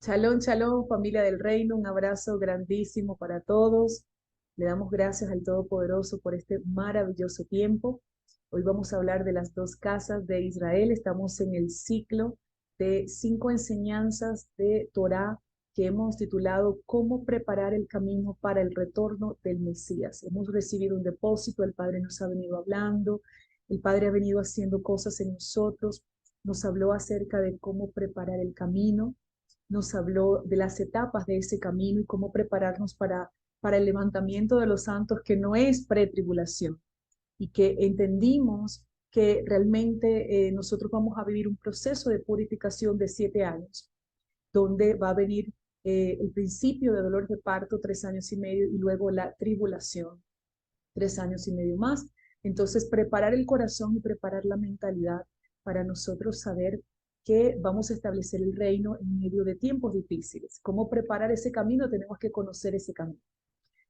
Shalom, shalom, familia del reino, un abrazo grandísimo para todos. Le damos gracias al Todopoderoso por este maravilloso tiempo. Hoy vamos a hablar de las dos casas de Israel. Estamos en el ciclo de 5 enseñanzas de Torá que hemos titulado ¿Cómo preparar el camino para el retorno del Mesías? Hemos recibido un depósito, el Padre nos ha venido hablando, el Padre ha venido haciendo cosas en nosotros, nos habló acerca de cómo preparar el camino, nos habló de las etapas de ese camino y cómo prepararnos para el levantamiento de los santos, que no es pretribulación, y que entendimos que realmente nosotros vamos a vivir un proceso de purificación de 7 años, donde va a venir el principio de dolor de parto, 3 años y medio, y luego la tribulación, 3 años y medio más. Entonces, preparar el corazón y preparar la mentalidad para nosotros saber que vamos a establecer el reino en medio de tiempos difíciles. ¿Cómo preparar ese camino? Tenemos que conocer ese camino.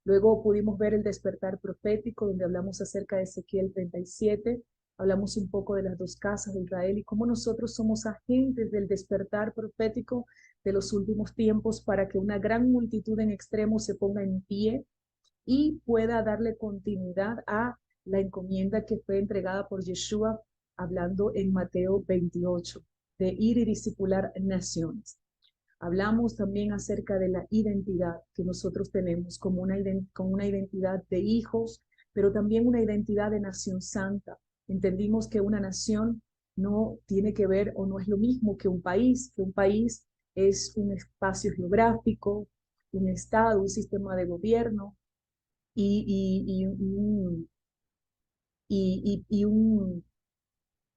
Luego pudimos ver el despertar profético, donde hablamos acerca de Ezequiel 37, hablamos un poco de las dos casas de Israel y cómo nosotros somos agentes del despertar profético de los últimos tiempos para que una gran multitud en extremo se ponga en pie y pueda darle continuidad a la encomienda que fue entregada por Yeshua, hablando en Mateo 28, de ir y discipular naciones. Hablamos también acerca de la identidad que nosotros tenemos como como una identidad de hijos, pero también una identidad de nación santa. Entendimos que una nación no tiene que ver o no es lo mismo que un país es un espacio geográfico, un estado, un sistema de gobierno, y, y, y, un, y un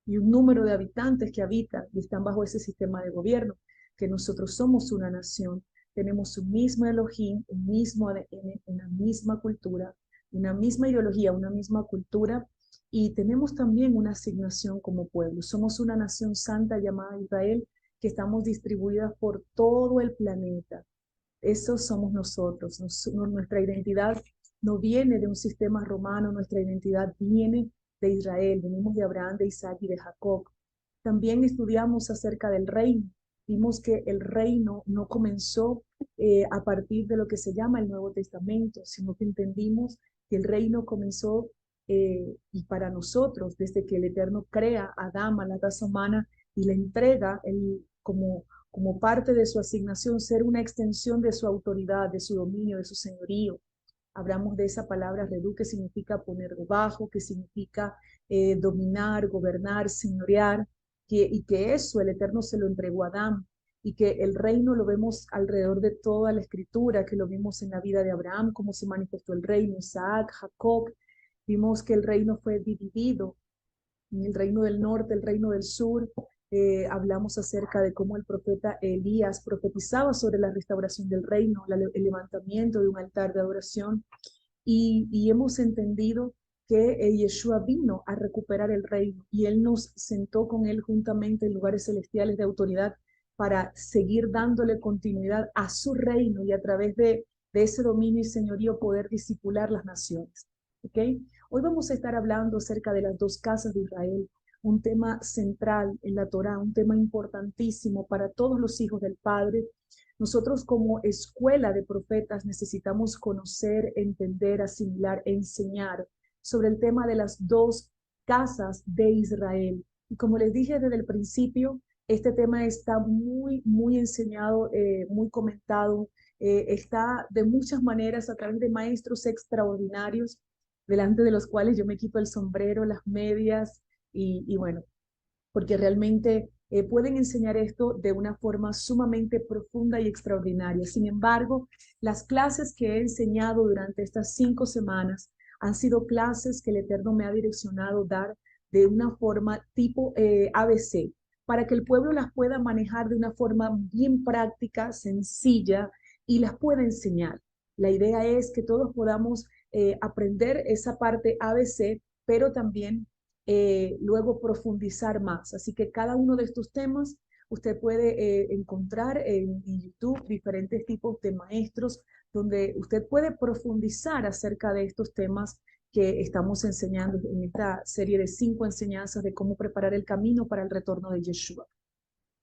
y un número de habitantes que habitan y están bajo ese sistema de gobierno, que nosotros somos una nación, tenemos un mismo Elohim, un mismo ADN, una misma cultura, una misma ideología, una misma cultura, y tenemos también una asignación como pueblo. Somos una nación santa llamada Israel, que estamos distribuidas por todo el planeta. Eso somos nosotros. Nuestra identidad no viene de un sistema romano, nuestra identidad viene de Israel, venimos de Abraham, de Isaac y de Jacob. También estudiamos acerca del reino. Vimos que el reino no comenzó a partir de lo que se llama el Nuevo Testamento, sino que entendimos que el reino comenzó y para nosotros, desde que el Eterno crea a Adán, a la raza humana, y le entrega como parte de su asignación, ser una extensión de su autoridad, de su dominio, de su señorío. Hablamos de esa palabra redú, que significa poner debajo, que significa dominar, gobernar, señorear, y que eso el Eterno se lo entregó a Adán, y que el reino lo vemos alrededor de toda la escritura, que lo vimos en la vida de Abraham, cómo se manifestó el reino, Isaac, Jacob. Vimos que el reino fue dividido en el reino del norte, el reino del sur. Hablamos acerca de cómo el profeta Elías profetizaba sobre la restauración del reino, el levantamiento de un altar de adoración, y hemos entendido que Yeshua vino a recuperar el reino y él nos sentó con él juntamente en lugares celestiales de autoridad para seguir dándole continuidad a su reino y a través de ese dominio y señorío poder discipular las naciones. ¿Okay? Hoy vamos a estar hablando acerca de las dos casas de Israel, un tema central en la Torá, un tema importantísimo para todos los hijos del Padre. Nosotros como escuela de profetas necesitamos conocer, entender, asimilar, enseñar sobre el tema de las dos casas de Israel. Y como les dije desde el principio, este tema está muy enseñado, muy comentado, está de muchas maneras a través de maestros extraordinarios, delante de los cuales yo me quito el sombrero, las medias, y bueno, porque realmente pueden enseñar esto de una forma sumamente profunda y extraordinaria. Sin embargo, las clases que he enseñado durante estas 5 semanas han sido clases que el Eterno me ha direccionado dar de una forma tipo ABC, para que el pueblo las pueda manejar de una forma bien práctica, sencilla, y las pueda enseñar. La idea es que todos podamos aprender esa parte ABC, pero también luego profundizar más. Así que cada uno de estos temas usted puede encontrar en YouTube diferentes tipos de maestros donde usted puede profundizar acerca de estos temas que estamos enseñando en esta serie de 5 enseñanzas de cómo preparar el camino para el retorno de Yeshua.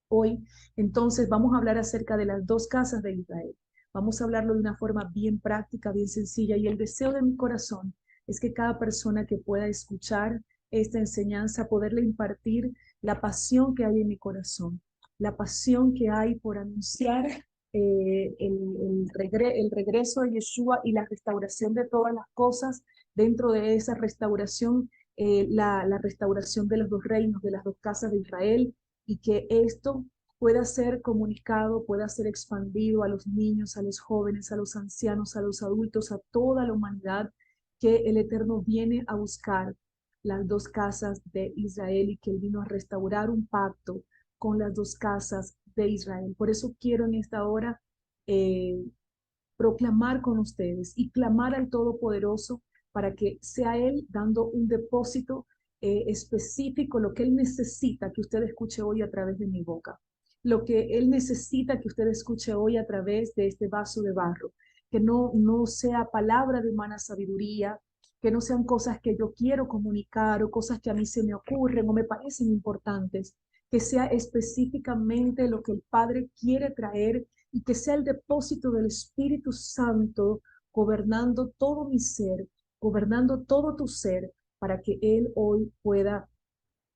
Hoy, entonces, vamos a hablar acerca de las dos casas de Israel. Vamos a hablarlo de una forma bien práctica, bien sencilla, y el deseo de mi corazón es que cada persona que pueda escuchar esta enseñanza, poderle impartir la pasión que hay en mi corazón, la pasión que hay por anunciar el regreso de Yeshua y la restauración de todas las cosas. Dentro de esa restauración, la restauración de los dos reinos, de las dos casas de Israel, y que esto pueda ser comunicado, pueda ser expandido a los niños, a los jóvenes, a los ancianos, a los adultos, a toda la humanidad, que el Eterno viene a buscar las dos casas de Israel y que Él vino a restaurar un pacto con las dos casas de Israel. Por eso quiero en esta hora eh, proclamar con ustedes y clamar al Todopoderoso para que sea Él dando un depósito específico, lo que Él necesita que usted escuche hoy a través de mi boca, lo que Él necesita que usted escuche hoy a través de este vaso de barro, que no sea palabra de humana sabiduría, que no sean cosas que yo quiero comunicar o cosas que a mí se me ocurren o me parecen importantes, que sea específicamente lo que el Padre quiere traer y que sea el depósito del Espíritu Santo gobernando todo mi ser, gobernando todo tu ser, para que Él hoy pueda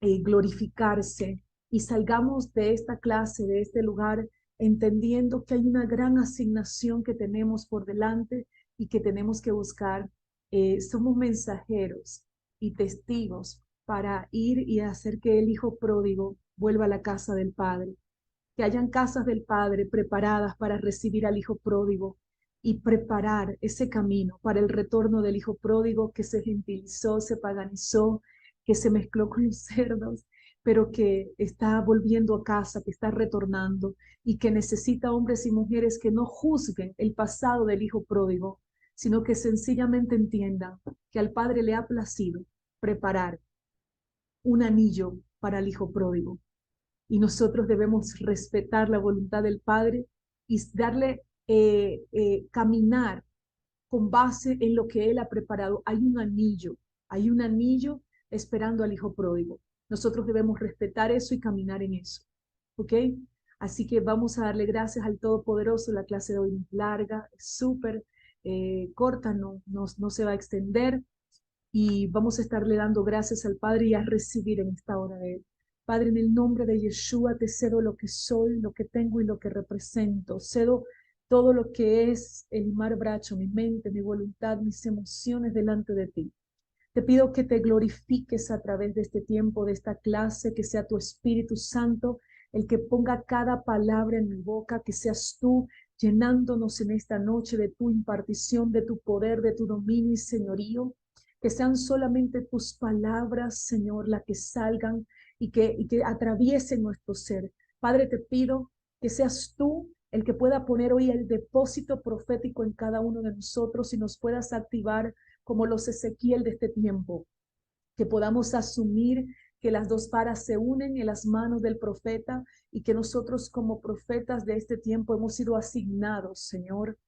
glorificarse y salgamos de esta clase, de este lugar, entendiendo que hay una gran asignación que tenemos por delante y que tenemos que buscar. Somos mensajeros y testigos para ir y hacer que el Hijo pródigo vuelva a la casa del Padre, que hayan casas del Padre preparadas para recibir al Hijo pródigo y preparar ese camino para el retorno del Hijo pródigo que se gentilizó, se paganizó, que se mezcló con los cerdos, pero que está volviendo a casa, que está retornando y que necesita hombres y mujeres que no juzguen el pasado del Hijo pródigo, sino que sencillamente entiendan que al Padre le ha placido preparar un anillo para el Hijo pródigo, y nosotros debemos respetar la voluntad del Padre y darle, caminar con base en lo que Él ha preparado. Hay un anillo esperando al Hijo pródigo. Nosotros debemos respetar eso y caminar en eso. ¿Ok? Así que vamos a darle gracias al Todopoderoso. La clase de hoy es larga, es súper corta, no se va a extender, y vamos a estarle dando gracias al Padre y a recibir en esta hora de Él. Padre, en el nombre de Yeshua te cedo lo que soy, lo que tengo y lo que represento. Cedo todo lo que es el mar bracho, mi mente, mi voluntad, mis emociones delante de ti. Te pido que te glorifiques a través de este tiempo, de esta clase, que sea tu Espíritu Santo el que ponga cada palabra en mi boca, que seas tú llenándonos en esta noche de tu impartición, de tu poder, de tu dominio y señorío, que sean solamente tus palabras, Señor, las que salgan y que atraviesen nuestro ser. Padre, te pido que seas tú el que pueda poner hoy el depósito profético en cada uno de nosotros y nos puedas activar como los Ezequiel de este tiempo, que podamos asumir que las dos varas se unen en las manos del profeta y que nosotros como profetas de este tiempo hemos sido asignados, Señor,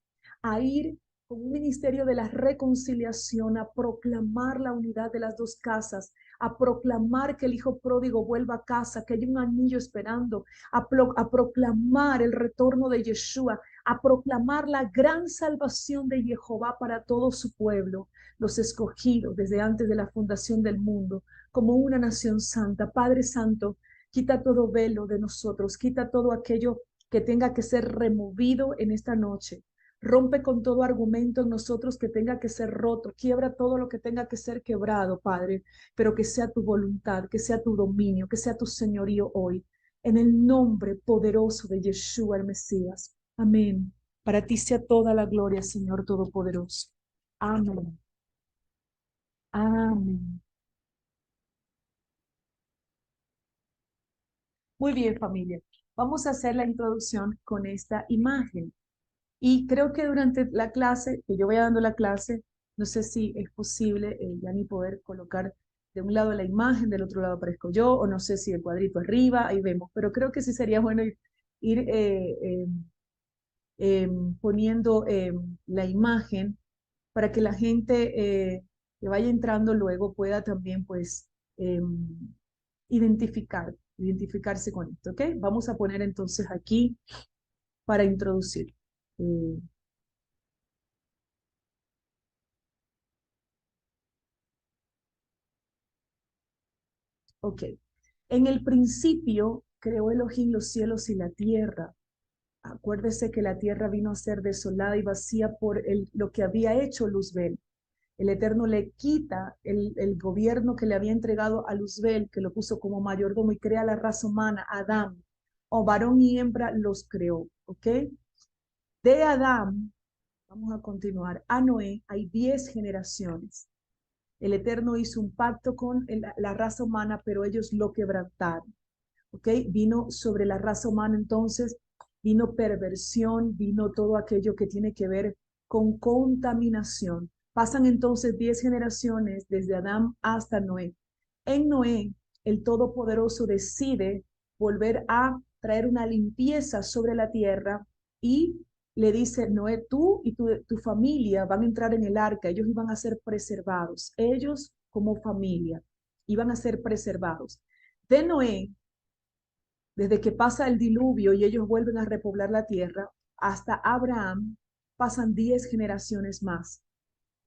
a ir con un ministerio de la reconciliación, a proclamar la unidad de las dos casas, a proclamar que el Hijo pródigo vuelva a casa, que hay un anillo esperando, a proclamar el retorno de Yeshua, a proclamar la gran salvación de Jehová para todo su pueblo, los escogidos desde antes de la fundación del mundo, como una nación santa. Padre Santo, quita todo velo de nosotros, quita todo aquello que tenga que ser removido en esta noche. Rompe con todo argumento en nosotros que tenga que ser roto, quiebra todo lo que tenga que ser quebrado, Padre, pero que sea tu voluntad, que sea tu dominio, que sea tu señorío hoy, en el nombre poderoso de Yeshua el Mesías. Amén. Para ti sea toda la gloria, Señor Todopoderoso. Amén. Amén. Muy bien, familia. Vamos a hacer la introducción con esta imagen. Y creo que durante la clase, que yo vaya dando la clase, no sé si es posible ya ni poder colocar de un lado la imagen, del otro lado aparezco yo, o no sé si el cuadrito arriba, ahí vemos, pero creo que sí sería bueno ir poniendo la imagen para que la gente que vaya entrando luego pueda también pues identificar identificarse con esto, ¿ok? Vamos a poner entonces aquí para introducir. Eh, ok. En el principio creó Elohim los cielos y la tierra. Acuérdese que la tierra vino a ser desolada y vacía por lo que había hecho Luzbel. El Eterno le quita el gobierno que le había entregado a Luzbel, que lo puso como mayordomo y crea la raza humana, Adán, o varón y hembra los creó, ¿ok? De Adán, vamos a continuar, a Noé hay 10 generaciones. El Eterno hizo un pacto con la raza humana, pero ellos lo quebrantaron. ¿Ok? Vino sobre la raza humana entonces, vino perversión, vino todo aquello que tiene que ver con contaminación. Pasan entonces 10 generaciones desde Adán hasta Noé. En Noé, el Todopoderoso decide volver a traer una limpieza sobre la tierra y le dice, Noé, tú y tu familia van a entrar en el arca, ellos iban a ser preservados, ellos como familia iban a ser preservados. De Noé, desde que pasa el diluvio y ellos vuelven a repoblar la tierra, hasta Abraham pasan 10 generaciones más.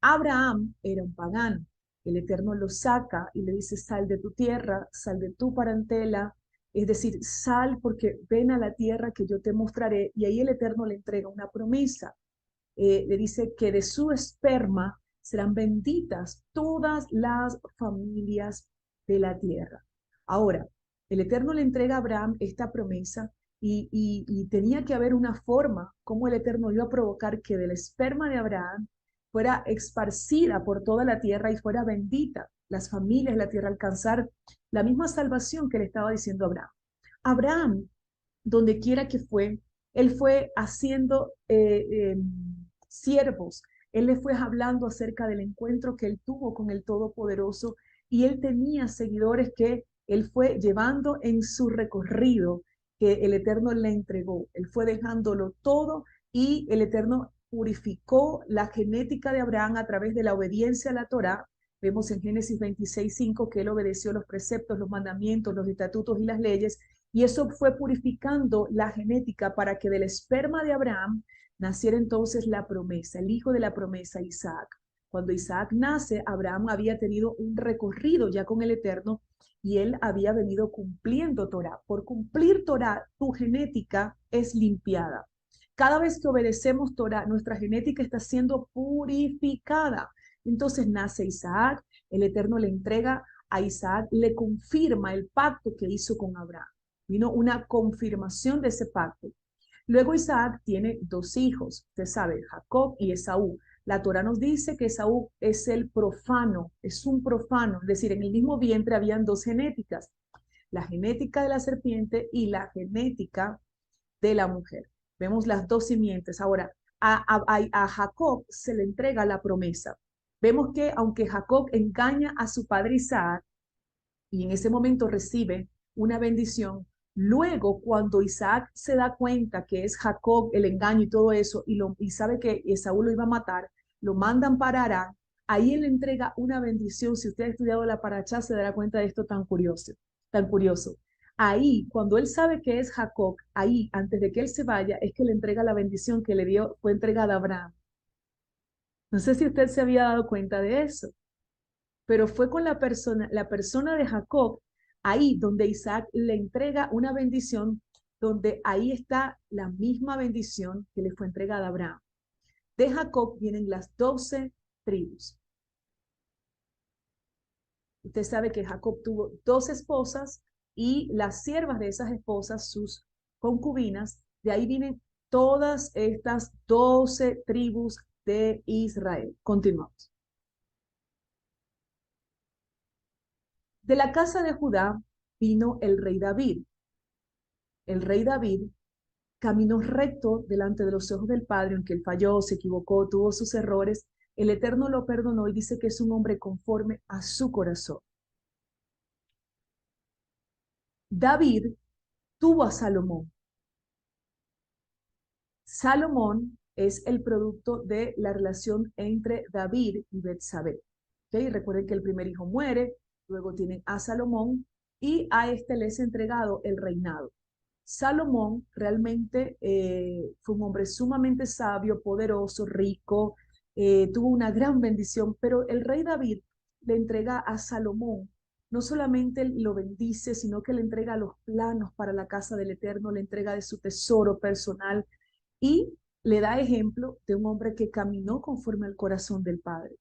Abraham era un pagano. El Eterno lo saca y le dice, sal de tu tierra, sal de tu parentela, es decir, sal porque ven a la tierra que yo te mostraré. Y ahí el Eterno le entrega una promesa. Le dice que de su esperma serán benditas todas las familias de la tierra. Ahora, el Eterno le entrega a Abraham esta promesa y tenía que haber una forma como el Eterno iba a provocar que del esperma de Abraham fuera esparcida por toda la tierra y fuera bendita las familias de la tierra, alcanzar la misma salvación que le estaba diciendo a Abraham. Abraham, donde quiera que fue, él fue haciendo siervos, él le fue hablando acerca del encuentro que él tuvo con el Todopoderoso y él tenía seguidores que él fue llevando en su recorrido que el Eterno le entregó. Él fue dejándolo todo y el Eterno purificó la genética de Abraham a través de la obediencia a la Torá. Vemos en Génesis 26:5 que él obedeció los preceptos, los mandamientos, los estatutos y las leyes, y eso fue purificando la genética para que del esperma de Abraham naciera entonces la promesa, el hijo de la promesa, Isaac. Cuando Isaac nace, Abraham había tenido un recorrido ya con el Eterno y él había venido cumpliendo Torah. Por cumplir Torah, tu genética es limpiada. Cada vez que obedecemos Torah, nuestra genética está siendo purificada. Entonces nace Isaac, el Eterno le entrega a Isaac, le confirma el pacto que hizo con Abraham. Vino una confirmación de ese pacto. Luego Isaac tiene dos hijos, usted sabe, Jacob y Esaú. La Torah nos dice que Esaú es el profano, es un profano, es decir, en el mismo vientre habían dos genéticas, la genética de la serpiente y la genética de la mujer. Vemos las dos simientes. Ahora, a Jacob se le entrega la promesa. Vemos que aunque Jacob engaña a su padre Isaac, y en ese momento recibe una bendición. Luego, cuando Isaac se da cuenta que es Jacob el engaño y todo eso, y sabe que Esaú lo iba a matar, lo mandan para Arán, ahí él le entrega una bendición. Si usted ha estudiado la paracha, se dará cuenta de esto tan curioso, tan curioso. Ahí, cuando él sabe que es Jacob, ahí, antes de que él se vaya, es que le entrega la bendición que le dio, fue entregada a Abraham. No sé si usted se había dado cuenta de eso, pero fue con la persona de Jacob, ahí donde Isaac le entrega una bendición, donde ahí está la misma bendición que le fue entregada a Abraham. De Jacob vienen las 12 tribus. Usted sabe que Jacob tuvo dos esposas y las siervas de esas esposas, sus concubinas, de ahí vienen todas estas 12 tribus de Israel. Continuamos. De la casa de Judá vino el rey David. El rey David caminó recto delante de los ojos del Padre, aunque él falló, se equivocó, tuvo sus errores. El Eterno lo perdonó y dice que es un hombre conforme a su corazón. David tuvo a Salomón. Salomón es el producto de la relación entre David y Betsabé. ¿Okay? Recuerden que el primer hijo muere, luego tienen a Salomón y a este le es entregado el reinado. Salomón realmente fue un hombre sumamente sabio, poderoso, rico, tuvo una gran bendición, pero el rey David le entrega a Salomón, no solamente lo bendice, sino que le entrega los planos para la casa del Eterno, le entrega de su tesoro personal y le da ejemplo de un hombre que caminó conforme al corazón del Padre.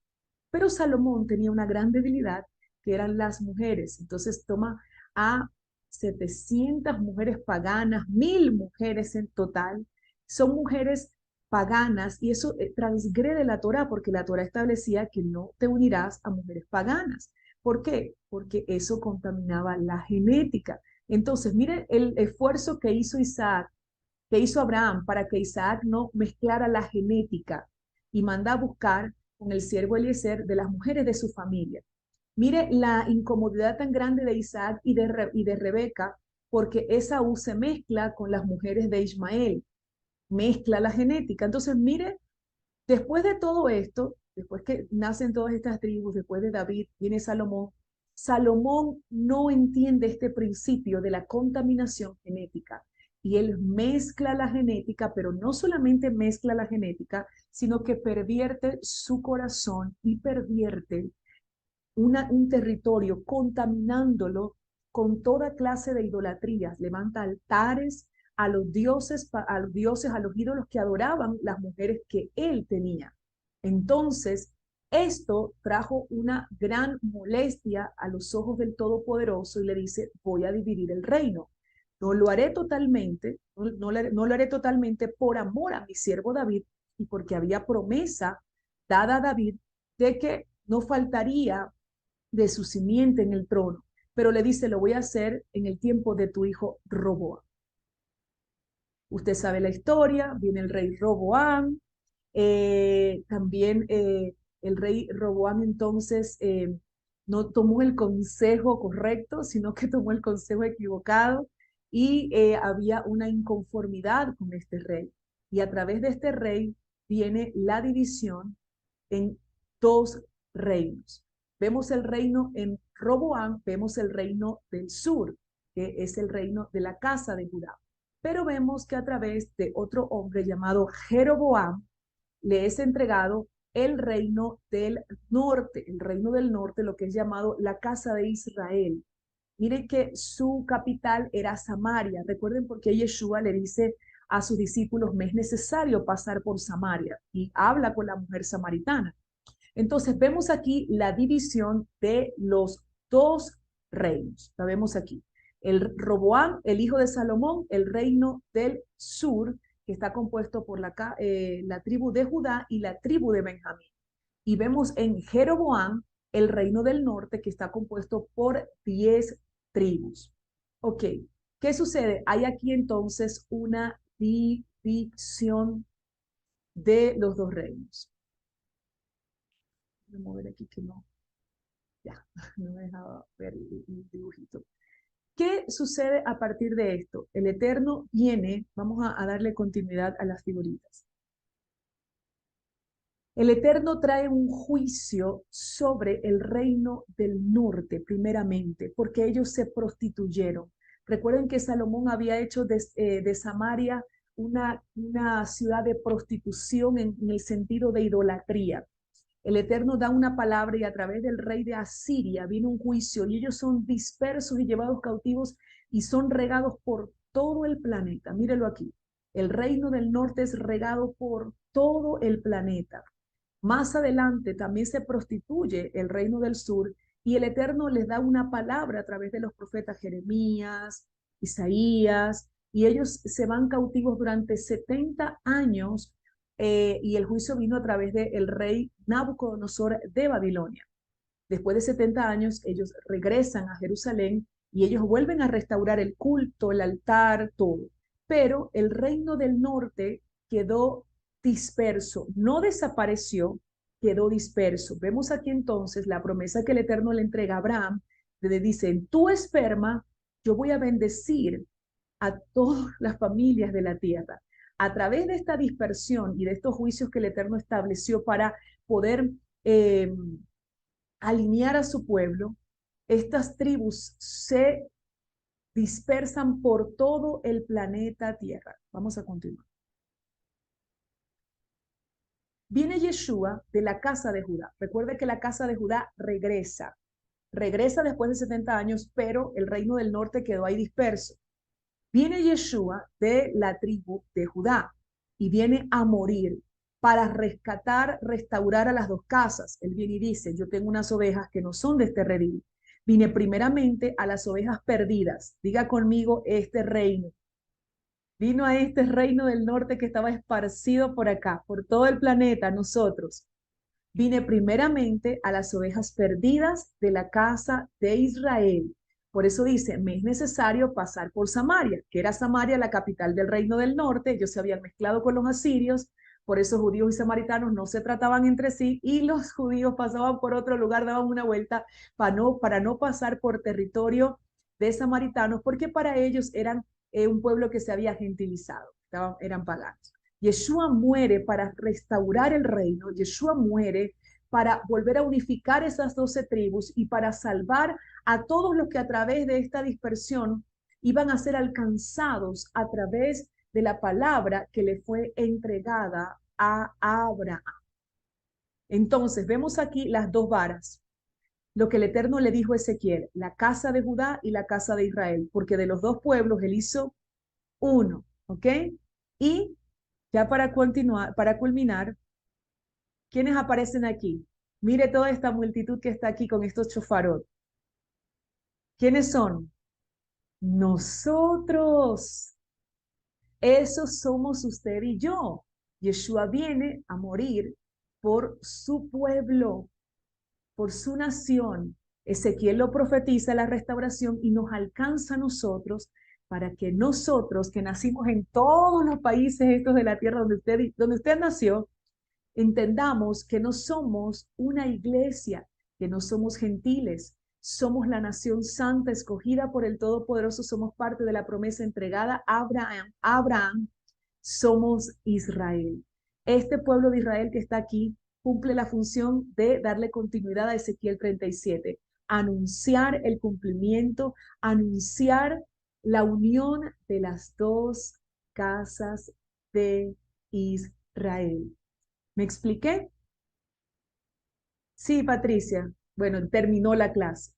Pero Salomón tenía una gran debilidad, que eran las mujeres. Entonces toma a 700 mujeres paganas, 1000 mujeres en total. Son mujeres paganas y eso transgrede la Torá, porque la Torá establecía que no te unirás a mujeres paganas. ¿Por qué? Porque eso contaminaba la genética. Entonces, mire el esfuerzo que hizo Isaac, que hizo Abraham para que Isaac no mezclara la genética y manda a buscar con el siervo Eliezer de las mujeres de su familia. Mire la incomodidad tan grande de Isaac y de Rebeca, porque Esaú se mezcla con las mujeres de Ismael, mezcla la genética. Entonces, mire, después de todo esto, después que nacen todas estas tribus, después de David, viene Salomón. Salomón no entiende este principio de la contaminación genética y él mezcla la genética, pero no solamente mezcla la genética, sino que pervierte su corazón y pervierte un territorio contaminándolo con toda clase de idolatrías. Levanta altares a los dioses, a los ídolos que adoraban las mujeres que él tenía. Entonces, esto trajo una gran molestia a los ojos del Todopoderoso y le dice, voy a dividir el reino. No lo haré totalmente, no lo haré totalmente por amor a mi siervo David y porque había promesa dada a David de que no faltaría de su simiente en el trono, pero le dice, lo voy a hacer en el tiempo de tu hijo Roboam. Usted sabe la historia, viene el rey Roboam, también el rey Roboam entonces no tomó el consejo correcto, sino que tomó el consejo equivocado y había una inconformidad con este rey. Y a través de este rey viene la división en dos reinos. Vemos el reino en Roboam, vemos el reino del sur, que es el reino de la casa de Judá. Pero vemos que a través de otro hombre llamado Jeroboam le es entregado el reino del norte, lo que es llamado la casa de Israel. Miren que su capital era Samaria. Recuerden por qué Yeshua le dice a sus discípulos, me es necesario pasar por Samaria, y habla con la mujer samaritana. Entonces vemos aquí la división de los dos reinos. La vemos aquí. El Roboam, el hijo de Salomón, el reino del sur, que está compuesto por la tribu de Judá y la tribu de Benjamín. Y vemos en Jeroboam el reino del norte, que está compuesto por 10 tribus. Ok, ¿qué sucede? Hay aquí entonces una división de los dos reinos. Voy a mover aquí que no, ya, no me dejaba ver el dibujito. ¿Qué sucede a partir de esto? El Eterno viene, vamos a darle continuidad a las figuritas. El Eterno trae un juicio sobre el reino del norte, primeramente, porque ellos se prostituyeron. Recuerden que Salomón había hecho de Samaria una ciudad de prostitución en el sentido de idolatría. El Eterno da una palabra y a través del rey de Asiria viene un juicio y ellos son dispersos y llevados cautivos y son regados por todo el planeta. Mírelo aquí. El reino del norte es regado por todo el planeta. Más adelante también se prostituye el reino del sur y el Eterno les da una palabra a través de los profetas Jeremías, Isaías, y ellos se van cautivos durante 70 años y el juicio vino a través del rey Nabucodonosor de Babilonia. Después de 70 años, ellos regresan a Jerusalén y ellos vuelven a restaurar el culto, el altar, todo. Pero el reino del norte quedó disperso, no desapareció, quedó disperso. Vemos aquí entonces la promesa que el Eterno le entrega a Abraham, le dice, en tu esperma yo voy a bendecir a todas las familias de la tierra. A través de esta dispersión y de estos juicios que el Eterno estableció para poder alinear a su pueblo, estas tribus se dispersan por todo el planeta Tierra. Vamos a continuar. Viene Yeshua de la casa de Judá. Recuerde que la casa de Judá regresa después de 70 años, pero el reino del norte quedó ahí disperso. Viene Yeshua de la tribu de Judá y viene a morir para rescatar, restaurar a las dos casas. Él viene y dice, yo tengo unas ovejas que no son de este redil. Vine primeramente a las ovejas perdidas. Diga conmigo este reino. Vino a este reino del norte que estaba esparcido por acá, por todo el planeta, nosotros. Vine primeramente a las ovejas perdidas de la casa de Israel. Por eso dice, me es necesario pasar por Samaria, que era Samaria la capital del reino del norte. Ellos se habían mezclado con los asirios, por eso judíos y samaritanos no se trataban entre sí y los judíos pasaban por otro lugar, daban una vuelta para no pasar por territorio de samaritanos, porque para ellos eran un pueblo que se había gentilizado, eran paganos. Yeshua muere para restaurar el reino, Yeshua muere para volver a unificar esas 12 tribus y para salvar a todos los que a través de esta dispersión iban a ser alcanzados a través de la palabra que le fue entregada a Abraham. Entonces, vemos aquí las dos varas, lo que el Eterno le dijo a Ezequiel, la casa de Judá y la casa de Israel, porque de los dos pueblos él hizo uno, ¿ok? Y ya para continuar, para culminar, ¿quiénes aparecen aquí? Mire toda esta multitud que está aquí con estos chofarot. ¿Quiénes son? Nosotros. Esos somos usted y yo. Yeshua viene a morir por su pueblo, por su nación. Ezequiel lo profetiza la restauración y nos alcanza a nosotros para que nosotros que nacimos en todos los países estos de la tierra donde usted nació, entendamos que no somos una iglesia, que no somos gentiles, somos la nación santa escogida por el Todopoderoso, somos parte de la promesa entregada a Abraham, somos Israel. Este pueblo de Israel que está aquí cumple la función de darle continuidad a Ezequiel 37, anunciar el cumplimiento, anunciar la unión de las dos casas de Israel. ¿Me expliqué? Sí, Patricia. Bueno, terminó la clase.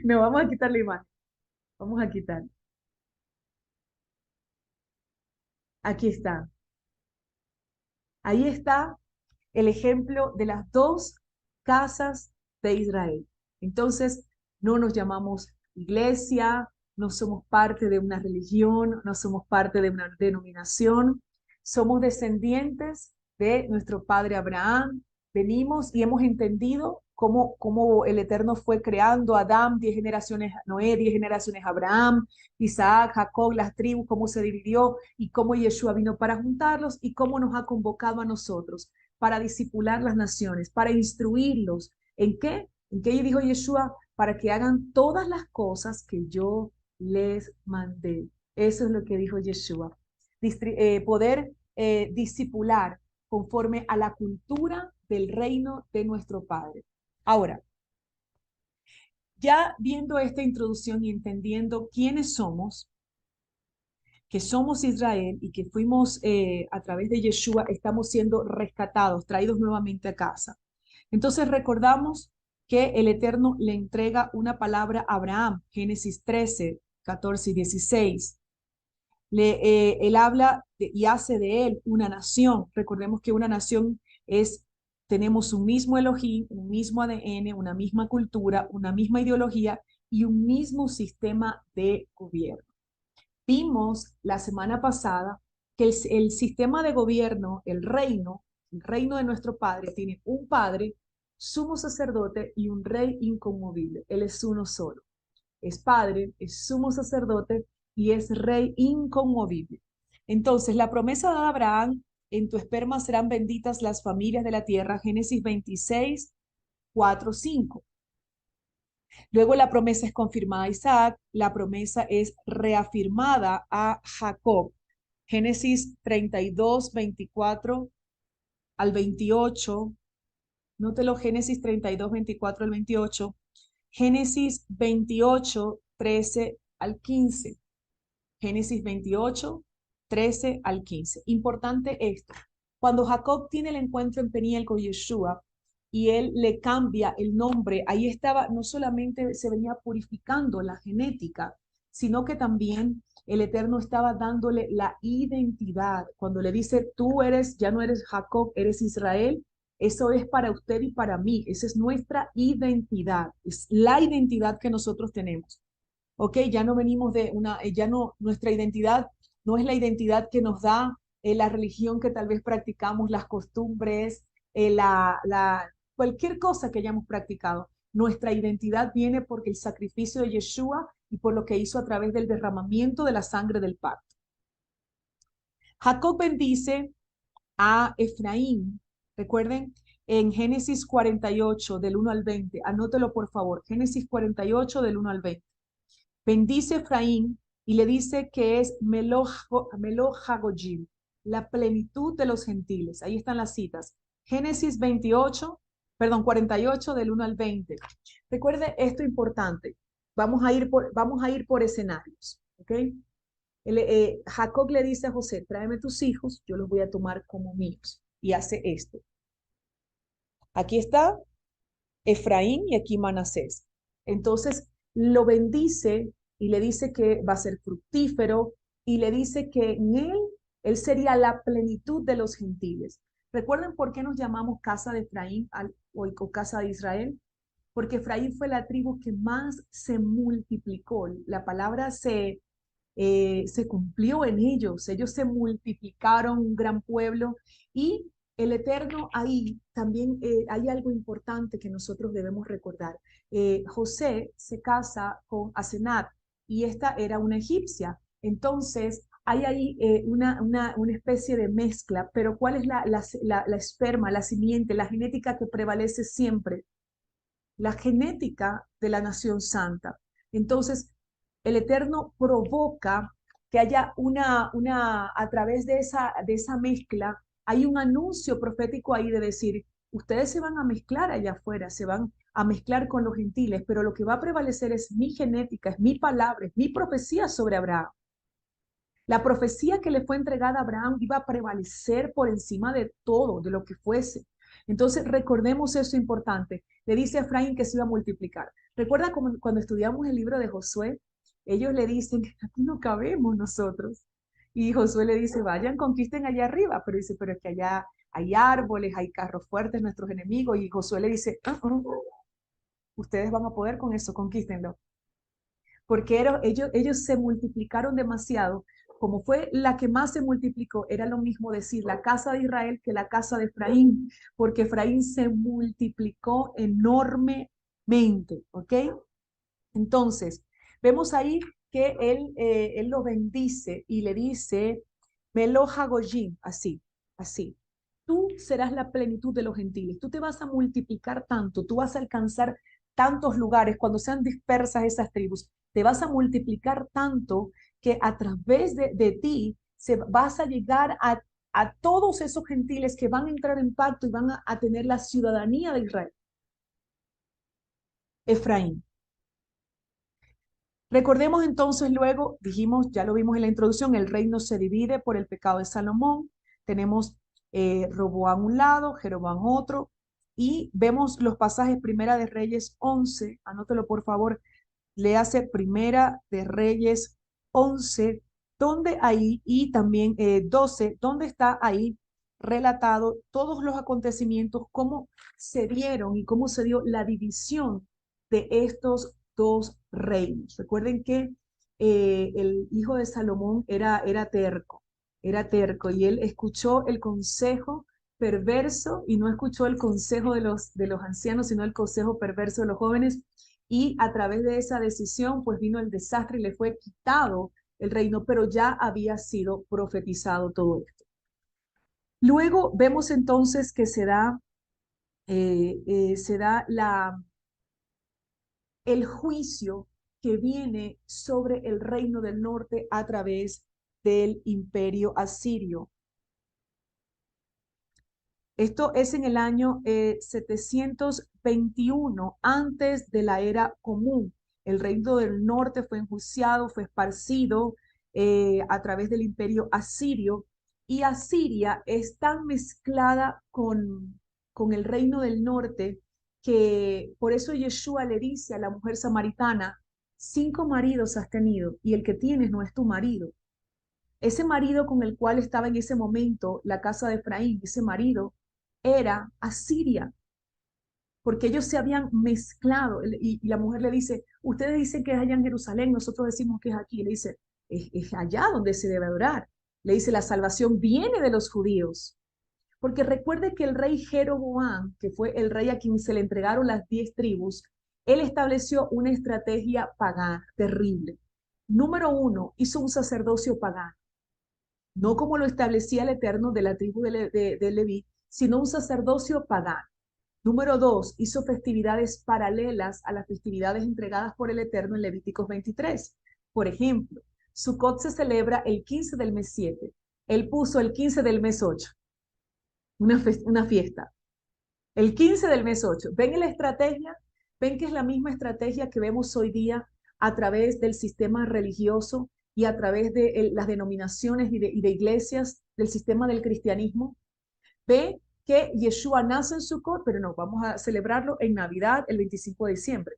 No, vamos a quitar la imagen. Vamos a quitar. Aquí está. Ahí está el ejemplo de las dos casas de Israel. Entonces, no nos llamamos iglesia, no somos parte de una religión, no somos parte de una denominación, somos descendientes de nuestro padre Abraham, venimos y hemos entendido cómo el Eterno fue creando a Adán, 10 generaciones a Noé, 10 generaciones a Abraham, Isaac, Jacob, las tribus, cómo se dividió y cómo Yeshua vino para juntarlos y cómo nos ha convocado a nosotros para discipular las naciones, para instruirlos. ¿En qué? ¿En qué dijo Yeshua? Para que hagan todas las cosas que yo les mandé. Eso es lo que dijo Yeshua. Poder discipular conforme a la cultura del reino de nuestro Padre. Ahora, ya viendo esta introducción y entendiendo quiénes somos, que somos Israel y que fuimos a través de Yeshua, estamos siendo rescatados, traídos nuevamente a casa. Entonces recordamos que el Eterno le entrega una palabra a Abraham, Génesis 13, 14 y 16. Él habla y hace de él una nación. Recordemos que una nación tenemos un mismo Elohim, un mismo ADN, una misma cultura, una misma ideología y un mismo sistema de gobierno. Vimos la semana pasada que el sistema de gobierno, el reino de nuestro Padre, tiene un Padre, sumo sacerdote y un rey inconmovible. Él es uno solo. Es Padre, es sumo sacerdote y es rey inconmovible. Entonces, la promesa de Abraham, en tu esperma serán benditas las familias de la tierra, Génesis 26, 4, 5. Luego la promesa es confirmada a Isaac, la promesa es reafirmada a Jacob. Génesis 32, 24 al 28. Nótelo, Génesis 32, 24 al 28. Génesis 28, 13 al 15. Génesis 28, 13 al 15. Importante esto. Cuando Jacob tiene el encuentro en Peniel con Yeshua y él le cambia el nombre, ahí estaba, no solamente se venía purificando la genética, sino que también el Eterno estaba dándole la identidad. Cuando le dice, tú eres, ya no eres Jacob, eres Israel, eso es para usted y para mí. Esa es nuestra identidad, es la identidad que nosotros tenemos. ¿Ok? Ya no venimos de una, ya no, nuestra identidad no es la identidad que nos da la religión que tal vez practicamos, las costumbres, cualquier cosa que hayamos practicado. Nuestra identidad viene porque el sacrificio de Yeshua y por lo que hizo a través del derramamiento de la sangre del pacto. Jacob bendice a Efraín. Recuerden, en Génesis 48, del 1 al 20, anótelo por favor, Génesis 48, del 1 al 20. Bendice Efraín y le dice que es Melojagojim, la plenitud de los gentiles. Ahí están las citas. Génesis 28, perdón, 48 del 1 al 20. Recuerde esto importante. Vamos a ir por escenarios. ¿Ok? Jacob le dice a José, tráeme tus hijos, yo los voy a tomar como míos. Y hace esto. Aquí está Efraín y aquí Manasés. Entonces lo bendice y le dice que va a ser fructífero y le dice que en él sería la plenitud de los gentiles. ¿Recuerden por qué nos llamamos casa de Efraín o casa de Israel? Porque Efraín fue la tribu que más se multiplicó. La palabra se cumplió en ellos se multiplicaron un gran pueblo y el Eterno ahí también hay algo importante que nosotros debemos recordar. José se casa con Asenat y esta era una egipcia. Entonces, hay ahí una especie de mezcla, pero ¿cuál es la esperma, la simiente, la genética que prevalece siempre? La genética de la nación santa. Entonces, el Eterno provoca que haya a través de esa mezcla, hay un anuncio profético ahí de decir, ustedes se van a mezclar allá afuera, se van a mezclar con los gentiles, pero lo que va a prevalecer es mi genética, es mi palabra, es mi profecía sobre Abraham. La profecía que le fue entregada a Abraham iba a prevalecer por encima de todo, de lo que fuese. Entonces, recordemos eso importante. Le dice a Efraín que se iba a multiplicar. Recuerda cuando estudiamos el libro de Josué, ellos le dicen, aquí no cabemos nosotros. Y Josué le dice, vayan, conquisten allá arriba. Pero dice, pero es que allá hay árboles, hay carros fuertes, nuestros enemigos. Y Josué le dice, ustedes van a poder con eso, conquístenlo. Porque ellos se multiplicaron demasiado. Como fue la que más se multiplicó, era lo mismo decir la casa de Israel que la casa de Efraín, porque Efraín se multiplicó enormemente, ¿ok? Entonces, vemos ahí que él lo bendice y le dice, Meloja Gojim, así, así. Tú serás la plenitud de los gentiles, tú te vas a multiplicar tanto, tú vas a alcanzar tantos lugares cuando sean dispersas esas tribus, te vas a multiplicar tanto que a través de ti vas a llegar a todos esos gentiles que van a entrar en pacto y van a tener la ciudadanía de Israel. Efraín. Recordemos entonces luego, dijimos, ya lo vimos en la introducción, el reino se divide por el pecado de Salomón. Tenemos Roboam un lado, Jeroboam otro, y vemos los pasajes Primera de Reyes 11, anótelo por favor, léase Primera de Reyes 11, donde ahí, y también 12, donde está ahí relatado todos los acontecimientos, cómo se dieron y cómo se dio la división de estos dos reinos. Recuerden que el hijo de Salomón era terco y él escuchó el consejo perverso y no escuchó el consejo de los ancianos, sino el consejo perverso de los jóvenes y a través de esa decisión pues vino el desastre y le fue quitado el reino, pero ya había sido profetizado todo esto. Luego vemos entonces que se da el juicio que viene sobre el reino del norte a través del imperio asirio. Esto es en el año 721 antes de la era común. El reino del norte fue enjuiciado, fue esparcido a través del imperio asirio, y Asiria es tan mezclada con el reino del norte que por eso Yeshua le dice a la mujer samaritana: 5 maridos has tenido y el que tienes no es tu marido. Ese marido con el cual estaba en ese momento la casa de Efraín, ese marido era Asiria, porque ellos se habían mezclado. Y la mujer le dice: ustedes dicen que es allá en Jerusalén, nosotros decimos que es aquí. Le dice: es allá donde se debe adorar. Le dice: la salvación viene de los judíos. Porque recuerde que el rey Jeroboam, que fue el rey a quien se le entregaron las 10 tribus, él estableció una estrategia pagana terrible. Número 1, hizo un sacerdocio pagano, no como lo establecía el Eterno de la tribu de Leví, sino un sacerdocio pagano. Número 2, hizo festividades paralelas a las festividades entregadas por el Eterno en Levíticos 23. Por ejemplo, Sukkot se celebra el 15 del mes 7. Él puso el 15 del mes 8, una fiesta. El 15 del mes 8. ¿Ven la estrategia? ¿Ven que es la misma estrategia que vemos hoy día a través del sistema religioso y a través de las denominaciones y de iglesias del sistema del cristianismo? Ve que Yeshua nace en Sukkot, pero no, vamos a celebrarlo en Navidad, el 25 de diciembre.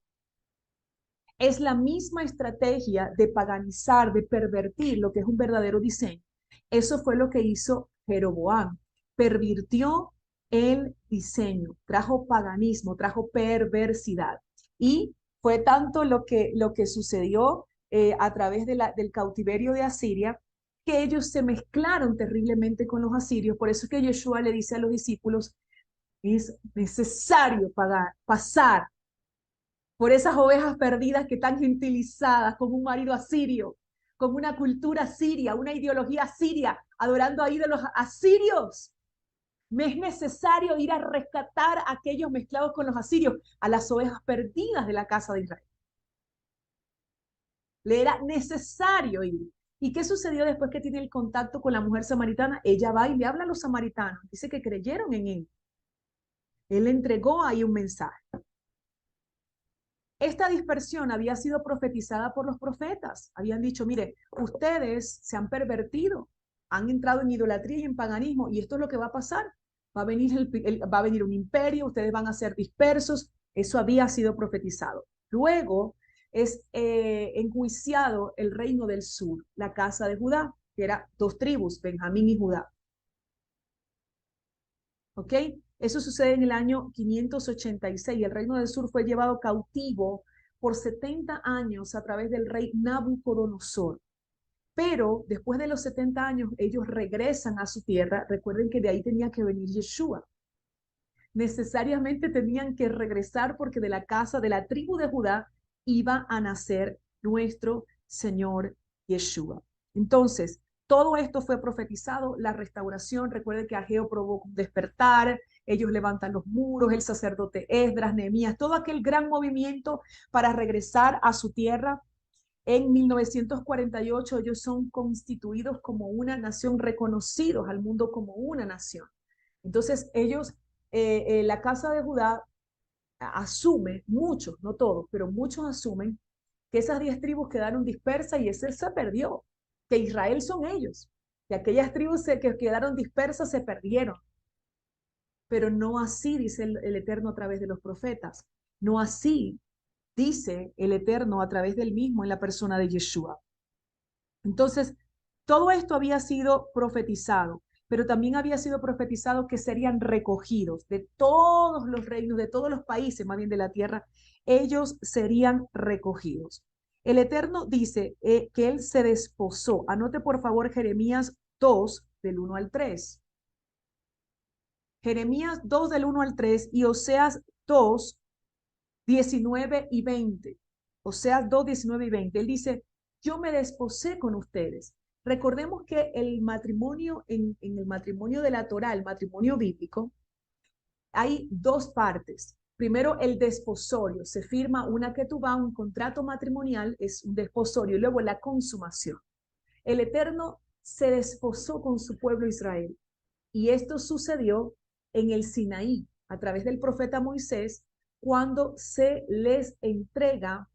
Es la misma estrategia de paganizar, de pervertir lo que es un verdadero diseño. Eso fue lo que hizo Jeroboam. Pervirtió el diseño, trajo paganismo, trajo perversidad. Y fue tanto lo que sucedió a través del cautiverio de Asiria, que ellos se mezclaron terriblemente con los asirios. Por eso es que Yeshua le dice a los discípulos: es necesario pasar por esas ovejas perdidas que están gentilizadas con un marido asirio, con una cultura siria, una ideología siria, adorando a ídolos asirios. Me es necesario ir a rescatar a aquellos mezclados con los asirios, a las ovejas perdidas de la casa de Israel. Le era necesario ir. ¿Y qué sucedió después que tiene el contacto con la mujer samaritana? Ella va y le habla a los samaritanos. Dice que creyeron en él. Él le entregó ahí un mensaje. Esta dispersión había sido profetizada por los profetas. Habían dicho: mire, ustedes se han pervertido, han entrado en idolatría y en paganismo, y esto es lo que va a pasar. Va a venir un imperio, ustedes van a ser dispersos. Eso había sido profetizado. Luego es enjuiciado el reino del sur, la casa de Judá, que era 2 tribus, Benjamín y Judá. ¿Ok? Eso sucede en el año 586. El reino del sur fue llevado cautivo por 70 años a través del rey Nabucodonosor. Pero después de los 70 años, ellos regresan a su tierra. Recuerden que de ahí tenía que venir Yeshua. Necesariamente tenían que regresar porque de la casa, de la tribu de Judá, iba a nacer nuestro Señor Yeshua. Entonces, todo esto fue profetizado, la restauración. Recuerden que Ageo provoca un despertar, ellos levantan los muros, el sacerdote Esdras, Nehemías, todo aquel gran movimiento para regresar a su tierra. En 1948 ellos son constituidos como una nación, reconocidos al mundo como una nación. Entonces ellos, la casa de Judá asume, muchos, no todos, pero muchos asumen que esas 10 tribus quedaron dispersas y ese se perdió, que Israel son ellos, que aquellas tribus que quedaron dispersas se perdieron. Pero no así dice el Eterno a través de los profetas, no así dice el Eterno a través del mismo en la persona de Yeshua. Entonces, todo esto había sido profetizado, pero también había sido profetizado que serían recogidos de todos los reinos, de todos los países, más bien de la tierra, ellos serían recogidos. El Eterno dice que Él se desposó. Anote por favor Jeremías 2, del 1 al 3. Jeremías 2, del 1 al 3 y Oseas 2, 19 y 20. Oseas 2, 19 y 20. Él dice: yo me desposé con ustedes. Recordemos que el matrimonio, en el matrimonio de la Torá, el matrimonio bíblico, hay 2 partes. Primero, el desposorio. Se firma una ketubá, un contrato matrimonial, es un desposorio. Y luego la consumación. El Eterno se desposó con su pueblo Israel. Y esto sucedió en el Sinaí, a través del profeta Moisés, cuando se les entrega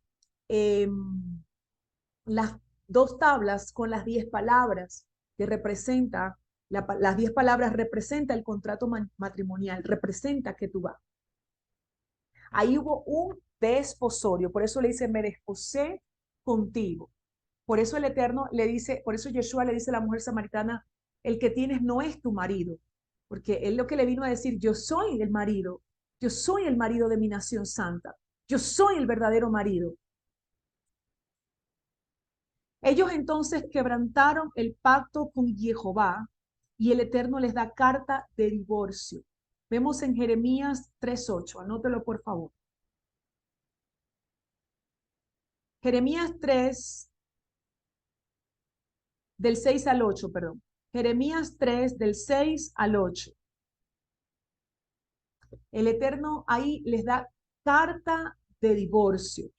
las 2 tablas con las 10 palabras que representa, las 10 palabras representa el contrato matrimonial, representa que tú vas. Ahí hubo un desposorio, por eso le dice, me desposé contigo. Por eso el Eterno le dice, por eso Yeshua le dice a la mujer samaritana, el que tienes no es tu marido, porque él lo que le vino a decir, yo soy el marido de mi nación santa, yo soy el verdadero marido. Ellos entonces quebrantaron el pacto con Jehová y el Eterno les da carta de divorcio. Vemos en Jeremías 3:8, anótelo por favor. Jeremías 3, del 6 al 8, perdón. Jeremías 3, del 6 al 8. El Eterno ahí les da carta de divorcio.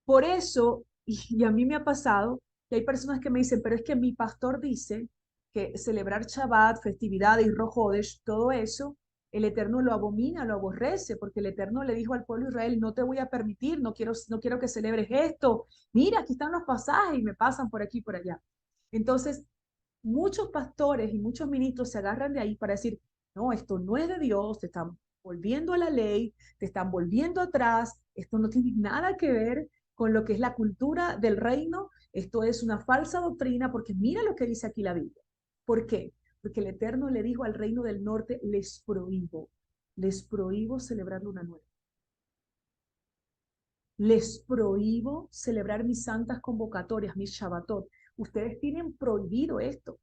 Por eso, y a mí me ha pasado, que hay personas que me dicen, pero es que mi pastor dice que celebrar Shabbat, festividades y Rosh Hodesh, todo eso, el Eterno lo abomina, lo aborrece, porque el Eterno le dijo al pueblo de Israel, no te voy a permitir, no quiero que celebres esto. Mira, aquí están los pasajes y me pasan por aquí y por allá. Entonces, muchos pastores y muchos ministros se agarran de ahí para decir, no, esto no es de Dios, te están volviendo a la ley, te están volviendo atrás, esto no tiene nada que ver con lo que es la cultura del reino, esto es una falsa doctrina, porque mira lo que dice aquí la Biblia. ¿Por qué? Porque el Eterno le dijo al reino del norte, les prohíbo celebrar luna nueva. Les prohíbo celebrar mis santas convocatorias, mis Shabbatot. Ustedes tienen prohibido esto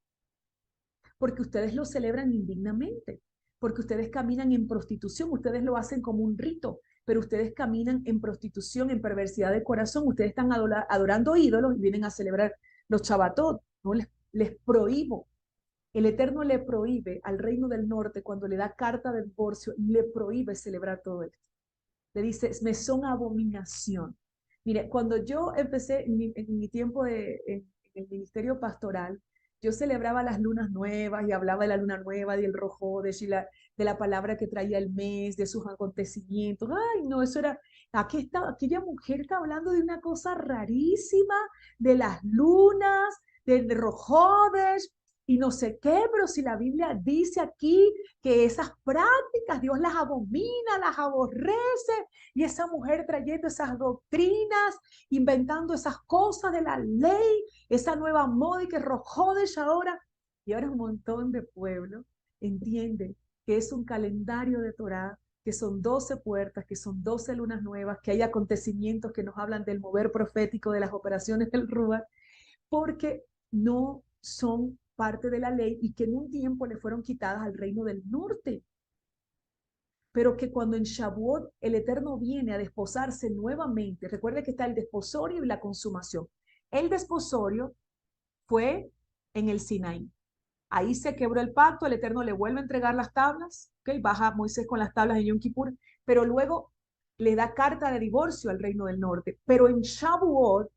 porque ustedes lo celebran indignamente, porque ustedes caminan en prostitución, ustedes lo hacen como un rito, pero ustedes caminan en prostitución, en perversidad de corazón, ustedes están adorando ídolos y vienen a celebrar los Shabbatot. No les prohíbo. El Eterno le prohíbe al reino del norte, cuando le da carta de divorcio, le prohíbe celebrar todo esto. Le dice, me son abominación. Mire, cuando yo empecé en mi tiempo en el ministerio pastoral, yo celebraba las lunas nuevas y hablaba de la luna nueva, del rojo, de la palabra que traía el mes, de sus acontecimientos. Ay, no, eso era, aquella mujer está hablando de una cosa rarísima, de las lunas, del rojodes y no sé qué, pero si la Biblia dice aquí que esas prácticas Dios las abomina, las aborrece, y esa mujer trayendo esas doctrinas, inventando esas cosas de la ley, esa nueva moda y que Rojodesh ahora, y ahora un montón de pueblo entiende que es un calendario de Torah, que son 12 puertas, que son 12 lunas nuevas, que hay acontecimientos que nos hablan del mover profético, de las operaciones del Ruach, porque no son parte de la ley y que en un tiempo le fueron quitadas al reino del norte, pero que cuando en Shavuot el Eterno viene a desposarse nuevamente, recuerde que está el desposorio y la consumación. El desposorio fue en el Sinaí. Ahí se quebró el pacto, el Eterno le vuelve a entregar las tablas, ¿okay? Baja Moisés con las tablas en Yom Kippur, pero luego le da carta de divorcio al reino del norte. Pero en Shavuot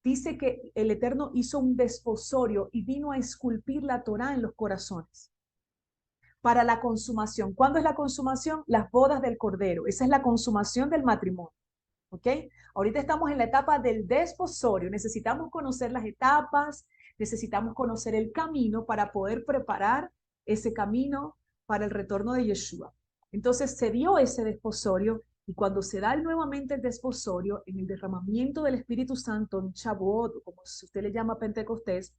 dice que el Eterno hizo un desposorio y vino a esculpir la Torá en los corazones para la consumación. ¿Cuándo es la consumación? Las bodas del Cordero. Esa es la consumación del matrimonio. ¿Ok? Ahorita estamos en la etapa del desposorio. Necesitamos conocer las etapas, necesitamos conocer el camino para poder preparar ese camino para el retorno de Yeshua. Entonces se dio ese desposorio y cuando se da nuevamente el desposorio, en el derramamiento del Espíritu Santo, en Shavuot, como si usted le llama Pentecostés,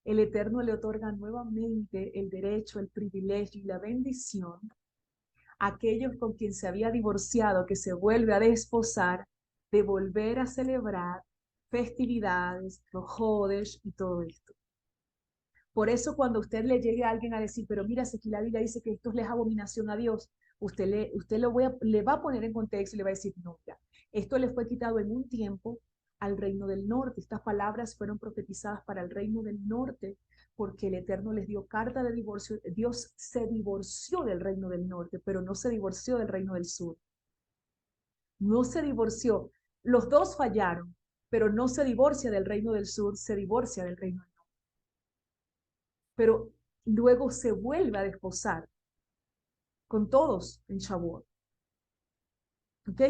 el Eterno le otorga nuevamente el derecho, el privilegio y la bendición a aquellos con quien se había divorciado, que se vuelve a desposar, de volver a celebrar festividades, los jodes y todo esto. Por eso cuando usted le llegue a alguien a decir, pero mira, si aquí la Biblia dice que esto le es abominación a Dios, usted le va a poner en contexto y le va a decir, no, ya, esto le fue quitado en un tiempo al reino del norte. Estas palabras fueron profetizadas para el reino del norte porque el Eterno les dio carta de divorcio. Dios se divorció del reino del norte, pero no se divorció del reino del sur. No se divorció. Los dos fallaron, pero no se divorcia del reino del sur, se divorcia del reino del norte. Pero luego se vuelve a desposar con todos en Shavuot. ¿Ok?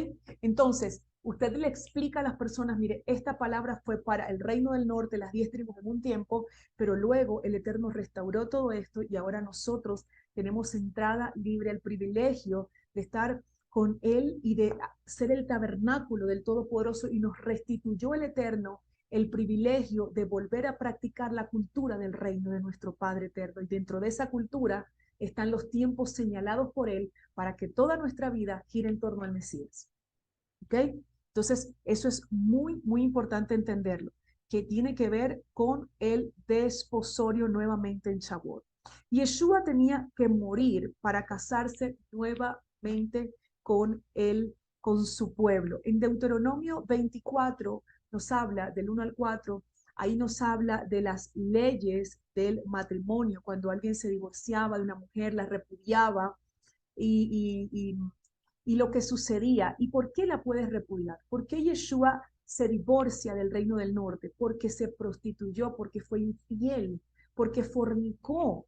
Entonces, usted le explica a las personas, mire, esta palabra fue para el reino del norte, las 10 tribus en un tiempo, pero luego el Eterno restauró todo esto y ahora nosotros tenemos entrada libre, el privilegio de estar con Él y de ser el tabernáculo del Todopoderoso, y nos restituyó el Eterno el privilegio de volver a practicar la cultura del reino de nuestro Padre Eterno. Y dentro de esa cultura están los tiempos señalados por Él para que toda nuestra vida gire en torno al Mesías. ¿Ok? Entonces, eso es muy, muy importante entenderlo, que tiene que ver con el desposorio nuevamente en Shavuot. Yeshua tenía que morir para casarse nuevamente con su pueblo. En Deuteronomio 24 nos habla del 1 al 4, ahí nos habla de las leyes del matrimonio, cuando alguien se divorciaba de una mujer, la repudiaba y lo que sucedía. ¿Y por qué la puedes repudiar? ¿Por qué Yeshua se divorcia del reino del norte? Porque se prostituyó, porque fue infiel, porque fornicó.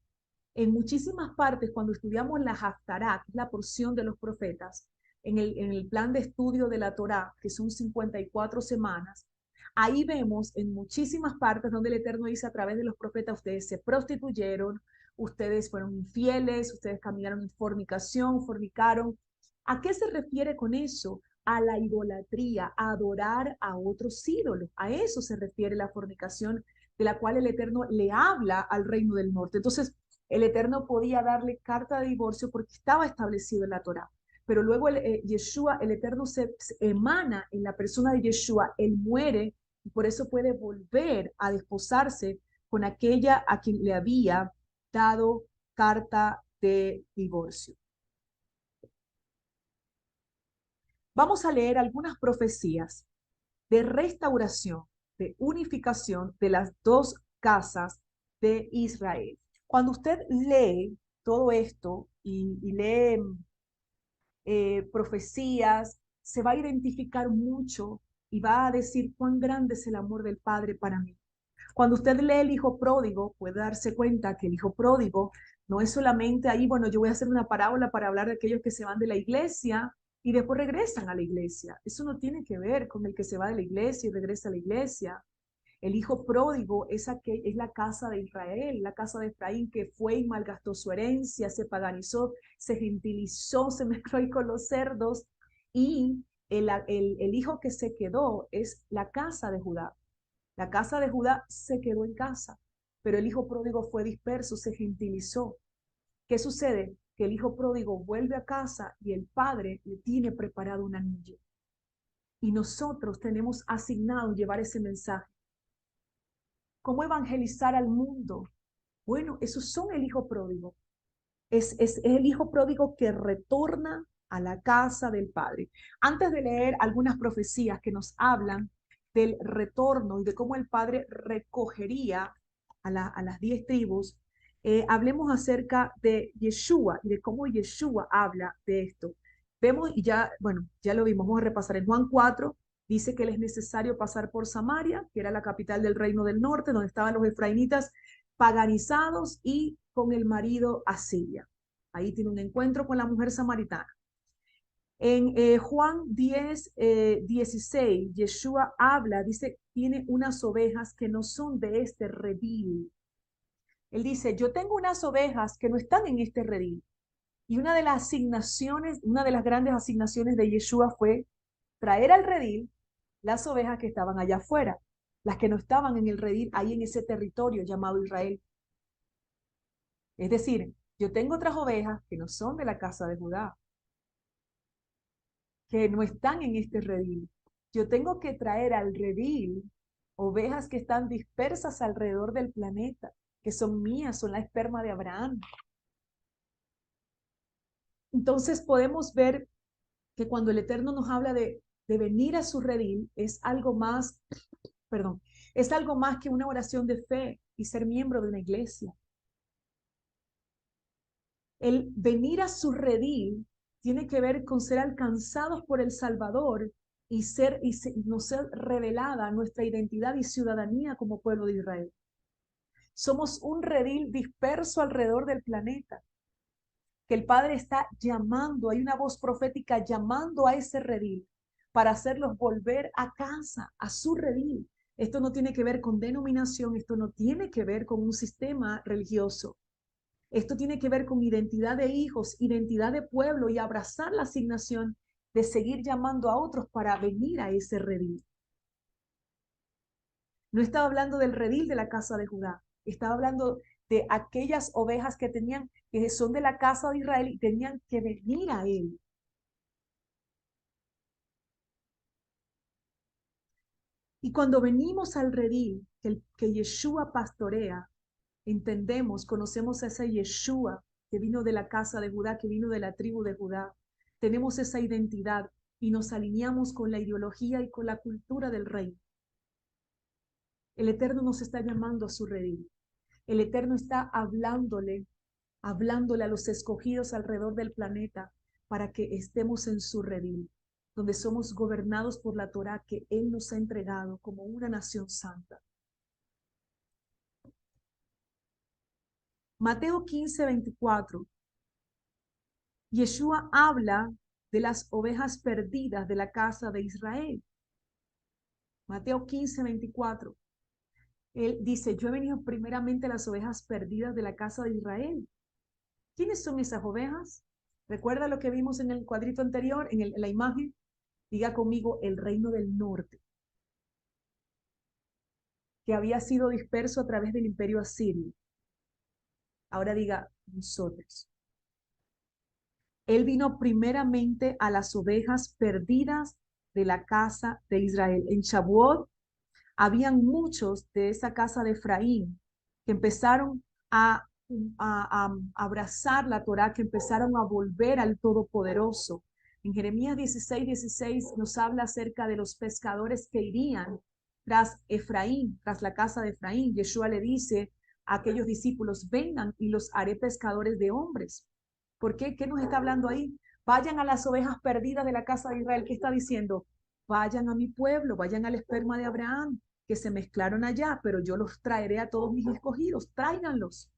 En muchísimas partes, cuando estudiamos la Haftará, que es la porción de los profetas, en el plan de estudio de la Torá, que son 54 semanas, ahí vemos en muchísimas partes donde el Eterno dice a través de los profetas, ustedes se prostituyeron, ustedes fueron infieles, ustedes caminaron en fornicación, fornicaron. ¿A qué se refiere con eso? A la idolatría, a adorar a otros ídolos. A eso se refiere la fornicación de la cual el Eterno le habla al reino del norte. Entonces, el Eterno podía darle carta de divorcio porque estaba establecido en la Torá. Pero luego Yeshua, el Eterno se emana en la persona de Yeshua, él muere y por eso puede volver a desposarse con aquella a quien le había dado carta de divorcio. Vamos a leer algunas profecías de restauración, de unificación de las dos casas de Israel. Cuando usted lee todo esto y lee profecías, se va a identificar mucho y va a decir cuán grande es el amor del Padre para mí. Cuando usted lee el hijo pródigo, puede darse cuenta que el hijo pródigo no es solamente ahí, bueno, yo voy a hacer una parábola para hablar de aquellos que se van de la iglesia y después regresan a la iglesia. Eso no tiene que ver con el que se va de la iglesia y regresa a la iglesia. El hijo pródigo es la casa de Israel, la casa de Efraín, que fue y malgastó su herencia, se paganizó, se gentilizó, se mezcló ahí con los cerdos. Y el hijo que se quedó es la casa de Judá. La casa de Judá se quedó en casa, pero el hijo pródigo fue disperso, se gentilizó. ¿Qué sucede? Que el hijo pródigo vuelve a casa y el padre le tiene preparado un anillo. Y nosotros tenemos asignado llevar ese mensaje. ¿Cómo evangelizar al mundo? Bueno, esos son el hijo pródigo. Es el hijo pródigo que retorna a la casa del padre. Antes de leer algunas profecías que nos hablan del retorno y de cómo el padre recogería a las 10 tribus, hablemos acerca de Yeshua y de cómo Yeshua habla de esto. Vemos, y ya, bueno, ya lo vimos, vamos a repasar. En Juan 4 dice que les es necesario pasar por Samaria, que era la capital del reino del norte, donde estaban los efraínitas paganizados y con el marido Asiria. Ahí tiene un encuentro con la mujer samaritana. En Juan 10, 16, Yeshua habla, dice, tiene unas ovejas que no son de este redil. Él dice, yo tengo unas ovejas que no están en este redil. Y una de las asignaciones, una de las grandes asignaciones de Yeshua fue traer al redil las ovejas que estaban allá afuera, las que no estaban en el redil, ahí en ese territorio llamado Israel. Es decir, yo tengo otras ovejas que no son de la casa de Judá, que no están en este redil. Yo tengo que traer al redil ovejas que están dispersas alrededor del planeta, que son mías, son la esperma de Abraham. Entonces podemos ver que cuando el Eterno nos habla de venir a su redil, es algo más, perdón, es algo más que una oración de fe y ser miembro de una iglesia. El venir a su redil tiene que ver con ser alcanzados por el Salvador y no ser revelada nuestra identidad y ciudadanía como pueblo de Israel. Somos un redil disperso alrededor del planeta, que el Padre está llamando, hay una voz profética llamando a ese redil para hacerlos volver a casa, a su redil. Esto no tiene que ver con denominación, esto no tiene que ver con un sistema religioso. Esto tiene que ver con identidad de hijos, identidad de pueblo y abrazar la asignación de seguir llamando a otros para venir a ese redil. No estaba hablando del redil de la casa de Judá, estaba hablando de aquellas ovejas que son de la casa de Israel y tenían que venir a él. Y cuando venimos al redil que Yeshua pastorea, entendemos, conocemos a ese Yeshua que vino de la casa de Judá, que vino de la tribu de Judá. Tenemos esa identidad y nos alineamos con la ideología y con la cultura del rey. El Eterno nos está llamando a su redil. El Eterno está hablándole a los escogidos alrededor del planeta para que estemos en su redil, donde somos gobernados por la Torá que Él nos ha entregado como una nación santa. Mateo 15:24. Yeshua habla de las ovejas perdidas de la casa de Israel. Mateo 15:24. Él dice, yo he venido primeramente a las ovejas perdidas de la casa de Israel. ¿Quiénes son esas ovejas? ¿Recuerda lo que vimos en el cuadrito anterior, en la imagen? Diga conmigo, el reino del norte, que había sido disperso a través del imperio asirio. Ahora diga, nosotros. Él vino primeramente a las ovejas perdidas de la casa de Israel. En Shavuot habían muchos de esa casa de Efraín que empezaron a abrazar la Torá, que empezaron a volver al Todopoderoso. En Jeremías 16:16 nos habla acerca de los pescadores que irían tras Efraín, tras la casa de Efraín. Yeshua le dice a aquellos discípulos, vengan y los haré pescadores de hombres. ¿Por qué? ¿Qué nos está hablando ahí? Vayan a las ovejas perdidas de la casa de Israel. ¿Qué está diciendo? Vayan a mi pueblo, vayan al esperma de Abraham, que se mezclaron allá, pero yo los traeré a todos mis escogidos, tráiganlos.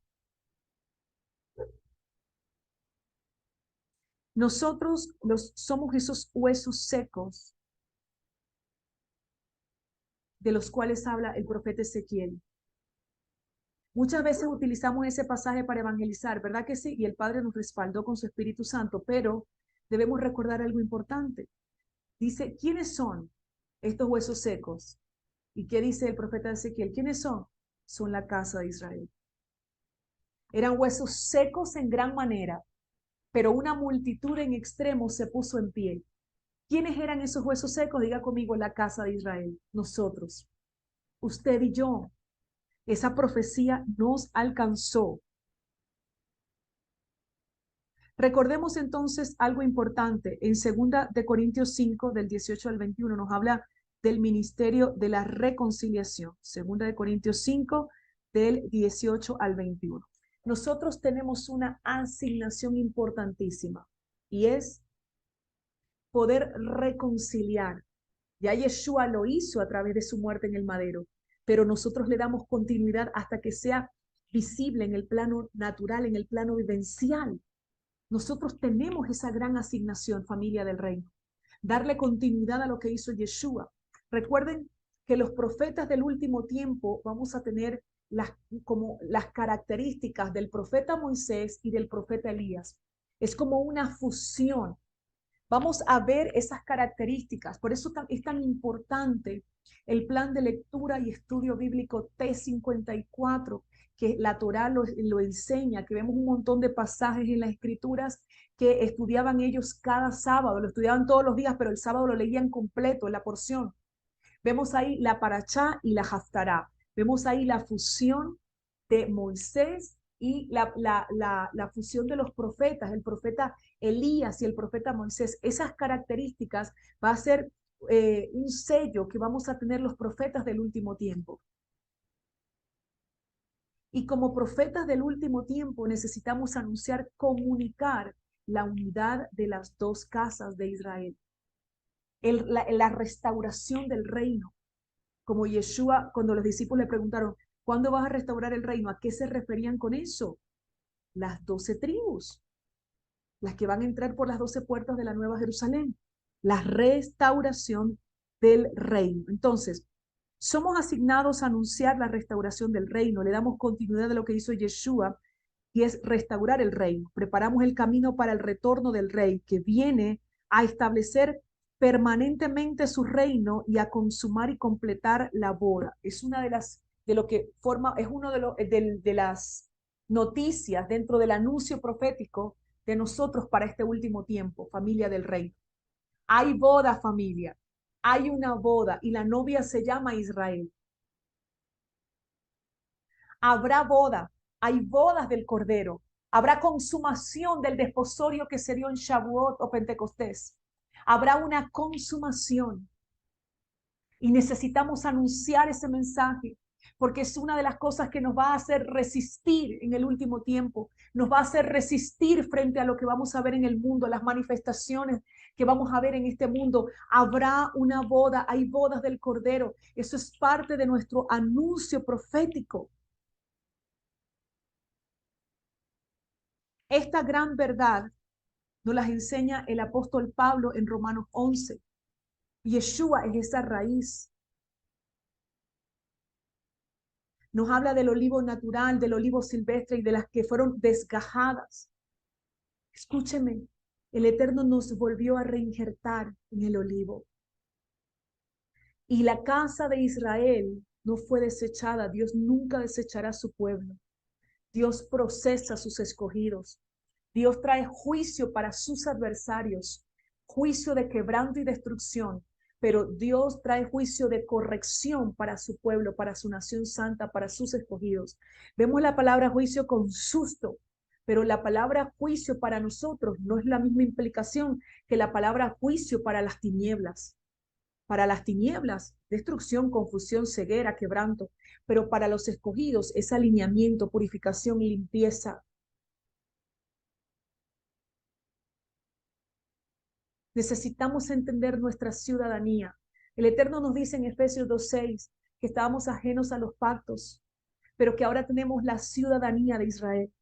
Nosotros somos esos huesos secos de los cuales habla el profeta Ezequiel. Muchas veces utilizamos ese pasaje para evangelizar, ¿verdad que sí? Y el Padre nos respaldó con su Espíritu Santo, pero debemos recordar algo importante. Dice, ¿quiénes son estos huesos secos? ¿Y qué dice el profeta Ezequiel? ¿Quiénes son? Son la casa de Israel. Eran huesos secos en gran manera, pero una multitud en extremo se puso en pie. ¿Quiénes eran esos huesos secos? Diga conmigo, la casa de Israel, nosotros, usted y yo. Esa profecía nos alcanzó. Recordemos entonces algo importante. En 2 Corintios 5, del 18 al 21, nos habla del ministerio de la reconciliación. 2 Corintios 5, del 18 al 21. Nosotros tenemos una asignación importantísima y es poder reconciliar. Ya Yeshua lo hizo a través de su muerte en el madero, pero nosotros le damos continuidad hasta que sea visible en el plano natural, en el plano vivencial. Nosotros tenemos esa gran asignación, familia del reino, darle continuidad a lo que hizo Yeshua. Recuerden que los profetas del último tiempo vamos a tener como las características del profeta Moisés y del profeta Elías. Es como una fusión. Vamos a ver esas características. Por eso es tan importante el plan de lectura y estudio bíblico T54, que la Torá lo enseña, que vemos un montón de pasajes en las escrituras que estudiaban ellos cada sábado, lo estudiaban todos los días, pero el sábado lo leían completo, en la porción. Vemos ahí la Parashá y la Haftará. Vemos ahí la fusión de Moisés y la fusión de los profetas, el profeta Elías y el profeta Moisés. Esas características va a ser un sello que vamos a tener los profetas del último tiempo. Y como profetas del último tiempo necesitamos anunciar, comunicar la unidad de las dos casas de Israel. La restauración del reino. Como Yeshua, cuando los discípulos le preguntaron, ¿cuándo vas a restaurar el reino? ¿A qué se referían con eso? Las 12 tribus, las que van a entrar por las 12 puertas de la Nueva Jerusalén. la restauración del reino. Entonces, somos asignados a anunciar la restauración del reino. Le damos continuidad a lo que hizo Yeshua, y es restaurar el reino. Preparamos el camino para el retorno del rey que viene a establecer permanentemente su reino y a consumar y completar la boda. Es una de lo que forma, es uno de las noticias dentro del anuncio profético de nosotros para este último tiempo, familia del reino. Hay boda, familia. Hay una boda y la novia se llama Israel. Habrá boda, hay bodas del Cordero, habrá consumación del desposorio que se dio en Shavuot o Pentecostés. Habrá una consumación y necesitamos anunciar ese mensaje porque es una de las cosas que nos va a hacer resistir en el último tiempo, nos va a hacer resistir frente a lo que vamos a ver en el mundo, las manifestaciones que vamos a ver en este mundo. Habrá una boda, hay bodas del Cordero, eso es parte de nuestro anuncio profético. Esta gran verdad nos las enseña el apóstol Pablo en Romanos 11. Yeshua es esa raíz. Nos habla del olivo natural, del olivo silvestre y de las que fueron desgajadas. Escúcheme, el Eterno nos volvió a reinjertar en el olivo. Y la casa de Israel no fue desechada. Dios nunca desechará a su pueblo. Dios procesa a sus escogidos. Dios trae juicio para sus adversarios, juicio de quebranto y destrucción, pero Dios trae juicio de corrección para su pueblo, para su nación santa, para sus escogidos. Vemos la palabra juicio con susto, pero la palabra juicio para nosotros no es la misma implicación que la palabra juicio para las tinieblas. Para las tinieblas, destrucción, confusión, ceguera, quebranto, pero para los escogidos es alineamiento, purificación y limpieza. Necesitamos entender nuestra ciudadanía. El Eterno nos dice en Efesios 2:6 que estábamos ajenos a los pactos, pero que ahora tenemos la ciudadanía de Israel.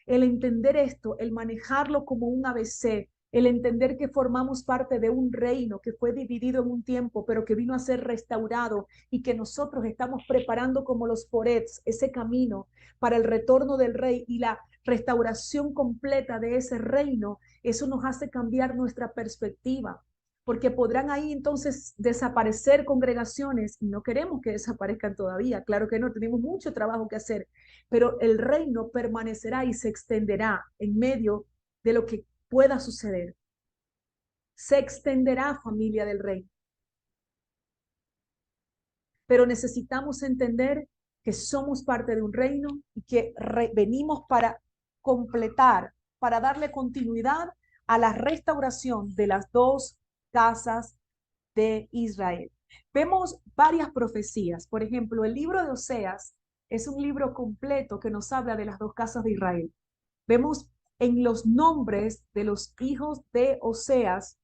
El entender esto, el manejarlo como un ABC, el entender que formamos parte de un reino que fue dividido en un tiempo, pero que vino a ser restaurado y que nosotros estamos preparando como los porets ese camino para el retorno del rey y la restauración completa de ese reino, eso nos hace cambiar nuestra perspectiva, porque podrán ahí entonces desaparecer congregaciones y no queremos que desaparezcan todavía, claro que no, tenemos mucho trabajo que hacer, pero el reino permanecerá y se extenderá en medio de lo que pueda suceder. Se extenderá, familia del reino. Pero necesitamos entender que somos parte de un reino y que venimos para completar, para darle continuidad a la restauración de las dos casas de Israel. Vemos varias profecías. Por ejemplo, el libro de Oseas es un libro completo que nos habla de las dos casas de Israel. Vemos en los nombres de los hijos de Oseas,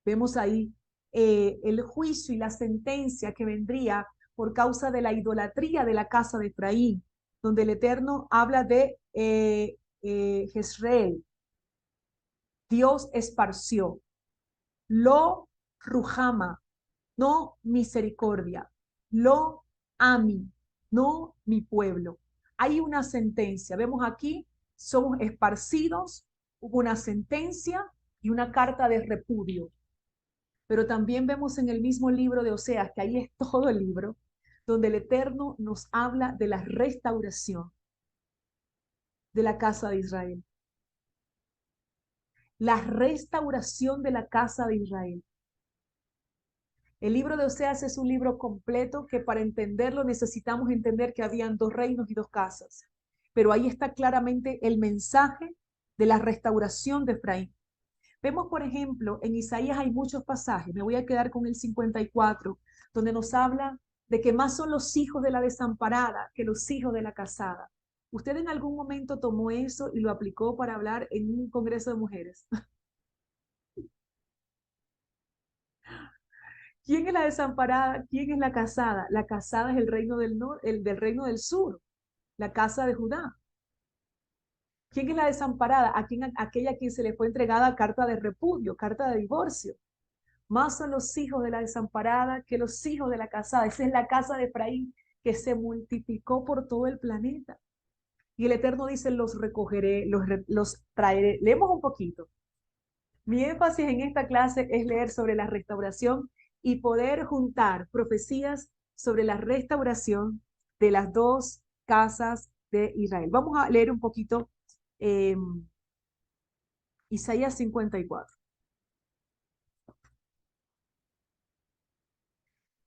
vemos ahí el juicio y la sentencia que vendría por causa de la idolatría de la casa de Efraín, donde el Eterno habla de Jezreel. Dios esparció. Lo Rujama, no misericordia. Lo Ami, no mi pueblo. Hay una sentencia. Vemos aquí, somos esparcidos, hubo una sentencia y una carta de repudio. Pero también vemos en el mismo libro de Oseas, que ahí es todo el libro, donde el Eterno nos habla de la restauración de la casa de Israel. La restauración de la casa de Israel. El libro de Oseas es un libro completo que para entenderlo necesitamos entender que habían dos reinos y dos casas. Pero ahí está claramente el mensaje de la restauración de Efraín. Vemos, por ejemplo, en Isaías hay muchos pasajes, me voy a quedar con el 54, donde nos habla de que más son los hijos de la desamparada que los hijos de la casada. ¿Usted en algún momento tomó eso y lo aplicó para hablar en un congreso de mujeres? ¿Quién es la desamparada? ¿Quién es la casada? La casada es el reino del norte, el del reino del sur, la casa de Judá. ¿Quién es la desamparada? Aquella a quien se le fue entregada carta de repudio, carta de divorcio. Más son los hijos de la desamparada que los hijos de la casada. Esa es la casa de Efraín que se multiplicó por todo el planeta. Y el Eterno dice, los recogeré, los traeré. Leemos un poquito. Mi énfasis en esta clase es leer sobre la restauración y poder juntar profecías sobre la restauración de las dos casas de Israel. Vamos a leer un poquito eh, Isaías 54.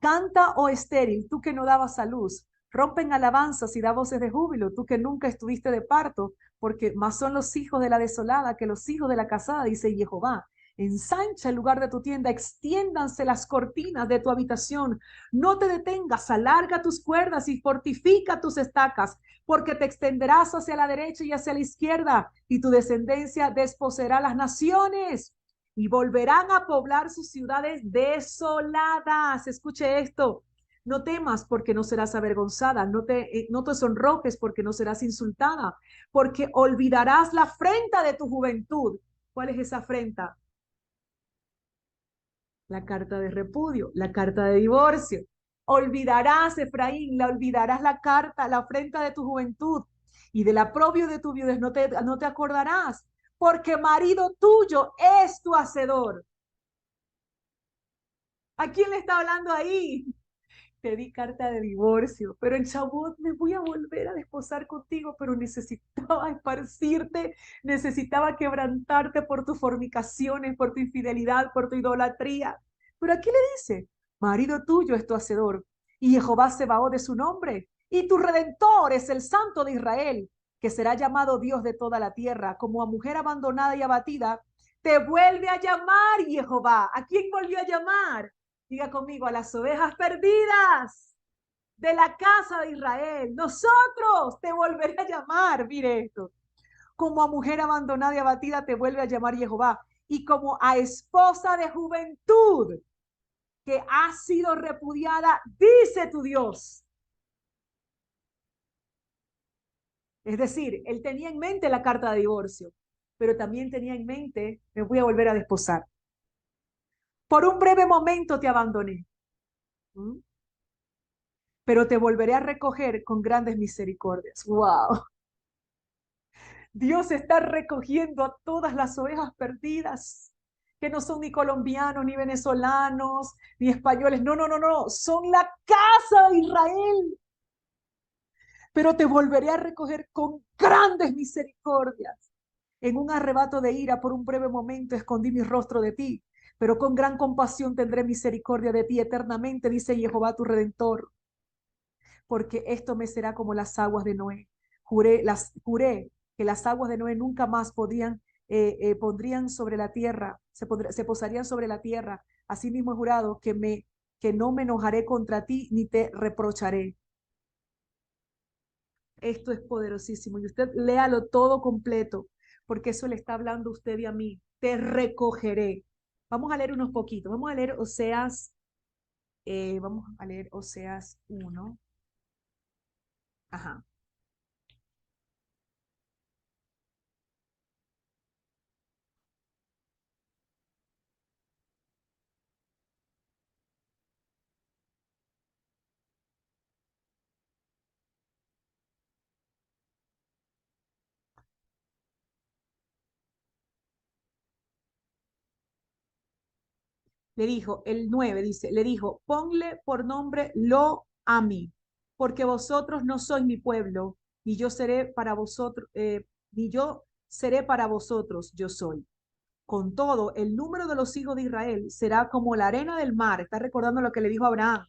Canta, oh estéril, tú que no dabas a luz. Rompen alabanzas y da voces de júbilo, tú que nunca estuviste de parto, porque más son los hijos de la desolada que los hijos de la casada, dice Jehová. Ensancha el lugar de tu tienda, extiéndanse las cortinas de tu habitación. No te detengas, alarga tus cuerdas y fortifica tus estacas, porque te extenderás hacia la derecha y hacia la izquierda, y tu descendencia desposeerá las naciones y volverán a poblar sus ciudades desoladas. Escuche esto. No temas porque no serás avergonzada, no te sonrojes porque no serás insultada, porque olvidarás la afrenta de tu juventud. ¿Cuál es esa afrenta? La carta de repudio, la carta de divorcio. Olvidarás, Efraín, la olvidarás la carta, la afrenta de tu juventud y del aprobio de tu viudez no te acordarás, porque marido tuyo es tu hacedor. ¿A quién le está hablando ahí? Te di carta de divorcio, pero en Shavuot me voy a volver a desposar contigo, pero necesitaba esparcirte, necesitaba quebrantarte por tus fornicaciones, por tu infidelidad, por tu idolatría. Pero aquí le dice, marido tuyo es tu hacedor, y Jehová Sebaot de su nombre, y tu redentor es el Santo de Israel, que será llamado Dios de toda la tierra, como a mujer abandonada y abatida, te vuelve a llamar Jehová. ¿A quién volvió a llamar? Diga conmigo, a las ovejas perdidas de la casa de Israel. Nosotros te volveré a llamar, mire esto. Como a mujer abandonada y abatida te vuelve a llamar Jehová. Y como a esposa de juventud que ha sido repudiada, dice tu Dios. Es decir, él tenía en mente la carta de divorcio, pero también tenía en mente, me voy a volver a desposar. Por un breve momento te abandoné. ¿Mm? Pero te volveré a recoger con grandes misericordias. ¡Wow! Dios está recogiendo a todas las ovejas perdidas, que no son ni colombianos, ni venezolanos, ni españoles. No, no, no, no. Son la casa de Israel. Pero te volveré a recoger con grandes misericordias. En un arrebato de ira, por un breve momento, escondí mi rostro de ti, pero con gran compasión tendré misericordia de ti eternamente, dice Jehová tu Redentor, porque esto me será como las aguas de Noé. Juré que las aguas de Noé nunca más pondrían sobre la tierra, se posarían sobre la tierra. Asimismo he jurado que no me enojaré contra ti ni te reprocharé. Esto es poderosísimo y usted léalo todo completo, porque eso le está hablando a usted y a mí. Te recogeré. Vamos a leer unos poquitos. Vamos a leer Oseas 1. Ajá. Le dijo, el 9 dice, le dijo, ponle por nombre Lo a mí, porque vosotros no sois mi pueblo, ni yo seré para vosotros, ni yo seré para vosotros, yo soy. Con todo, el número de los hijos de Israel será como la arena del mar. Está recordando lo que le dijo Abraham,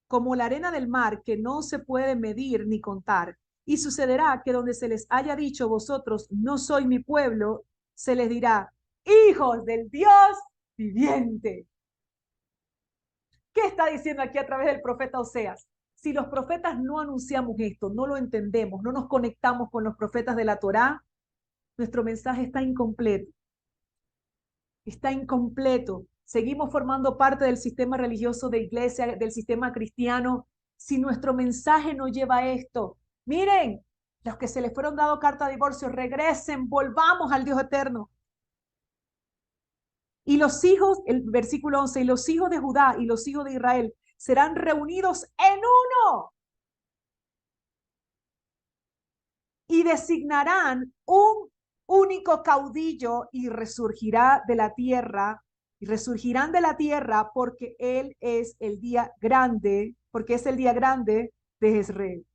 como la arena del mar que no se puede medir ni contar. Y sucederá que donde se les haya dicho vosotros no soy mi pueblo, se les dirá hijos del Dios viviente. ¿Qué está diciendo aquí a través del profeta Oseas? Si los profetas no anunciamos esto, no lo entendemos, no nos conectamos con los profetas de la Torá, nuestro mensaje está incompleto. Está incompleto. Seguimos formando parte del sistema religioso de iglesia, del sistema cristiano, si nuestro mensaje no lleva esto. Miren, Los que se les fueron dado carta de divorcio, regresen, volvamos al Dios eterno. Y los hijos, el versículo 11, y los hijos de Judá y los hijos de Israel serán reunidos en uno y designarán un único caudillo y resurgirá de la tierra, y resurgirán de la tierra porque él es el día grande, porque es el día grande de Jezreel.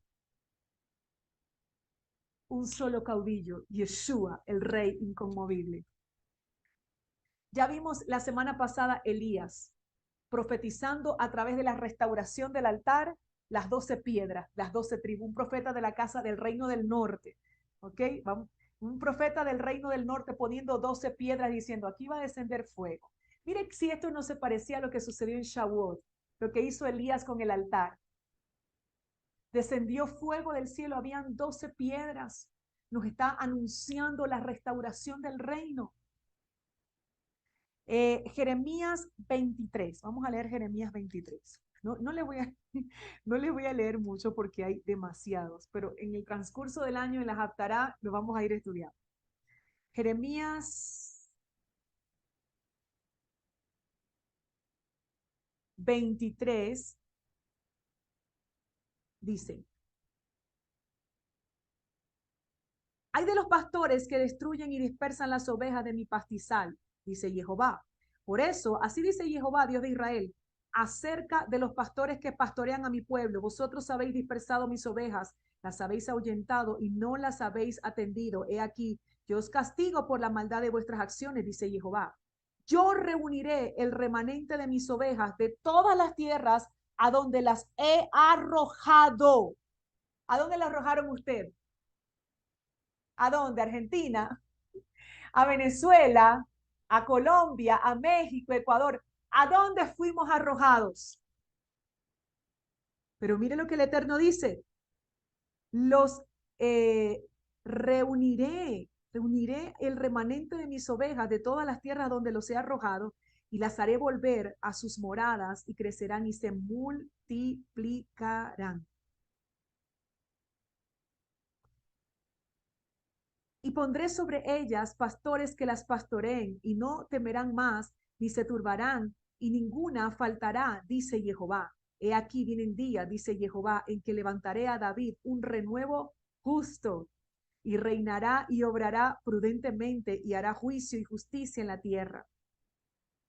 Un solo caudillo, Yeshua, el rey inconmovible. Ya vimos la semana pasada Elías profetizando a través de la restauración del altar las 12 piedras, las 12 tribus, un profeta de la casa del reino del norte, ¿ok? Vamos, un profeta del reino del norte poniendo 12 piedras diciendo, aquí va a descender fuego. Miren si esto no se parecía a lo que sucedió en Shavuot, lo que hizo Elías con el altar. Descendió fuego del cielo, habían 12 piedras. Nos está anunciando la restauración del reino. Jeremías 23, vamos a leer Jeremías 23. No le voy a, no les voy a leer mucho porque hay demasiados, pero en el transcurso del año en las Haftará lo vamos a ir estudiando. Jeremías 23 dice, hay de los pastores que destruyen y dispersan las ovejas de mi pastizal, dice Jehová. Por eso, así dice Jehová, Dios de Israel, acerca de los pastores que pastorean a mi pueblo. Vosotros habéis dispersado mis ovejas, las habéis ahuyentado y no las habéis atendido. He aquí, yo os castigo por la maldad de vuestras acciones, dice Jehová. Yo reuniré el remanente de mis ovejas de todas las tierras a donde las he arrojado. ¿A dónde las arrojaron usted? ¿A dónde? Argentina, a Venezuela, a Colombia, a México, Ecuador. ¿A dónde fuimos arrojados? Pero mire lo que el Eterno dice. Los eh, reuniré el remanente de mis ovejas de todas las tierras donde los he arrojado y las haré volver a sus moradas y crecerán y se multiplicarán. Y pondré sobre ellas pastores que las pastoreen y no temerán más, ni se turbarán, y ninguna faltará, dice Jehová. He aquí vienen días, dice Jehová, en que levantaré a David un renuevo justo, y reinará y obrará prudentemente, y hará juicio y justicia en la tierra.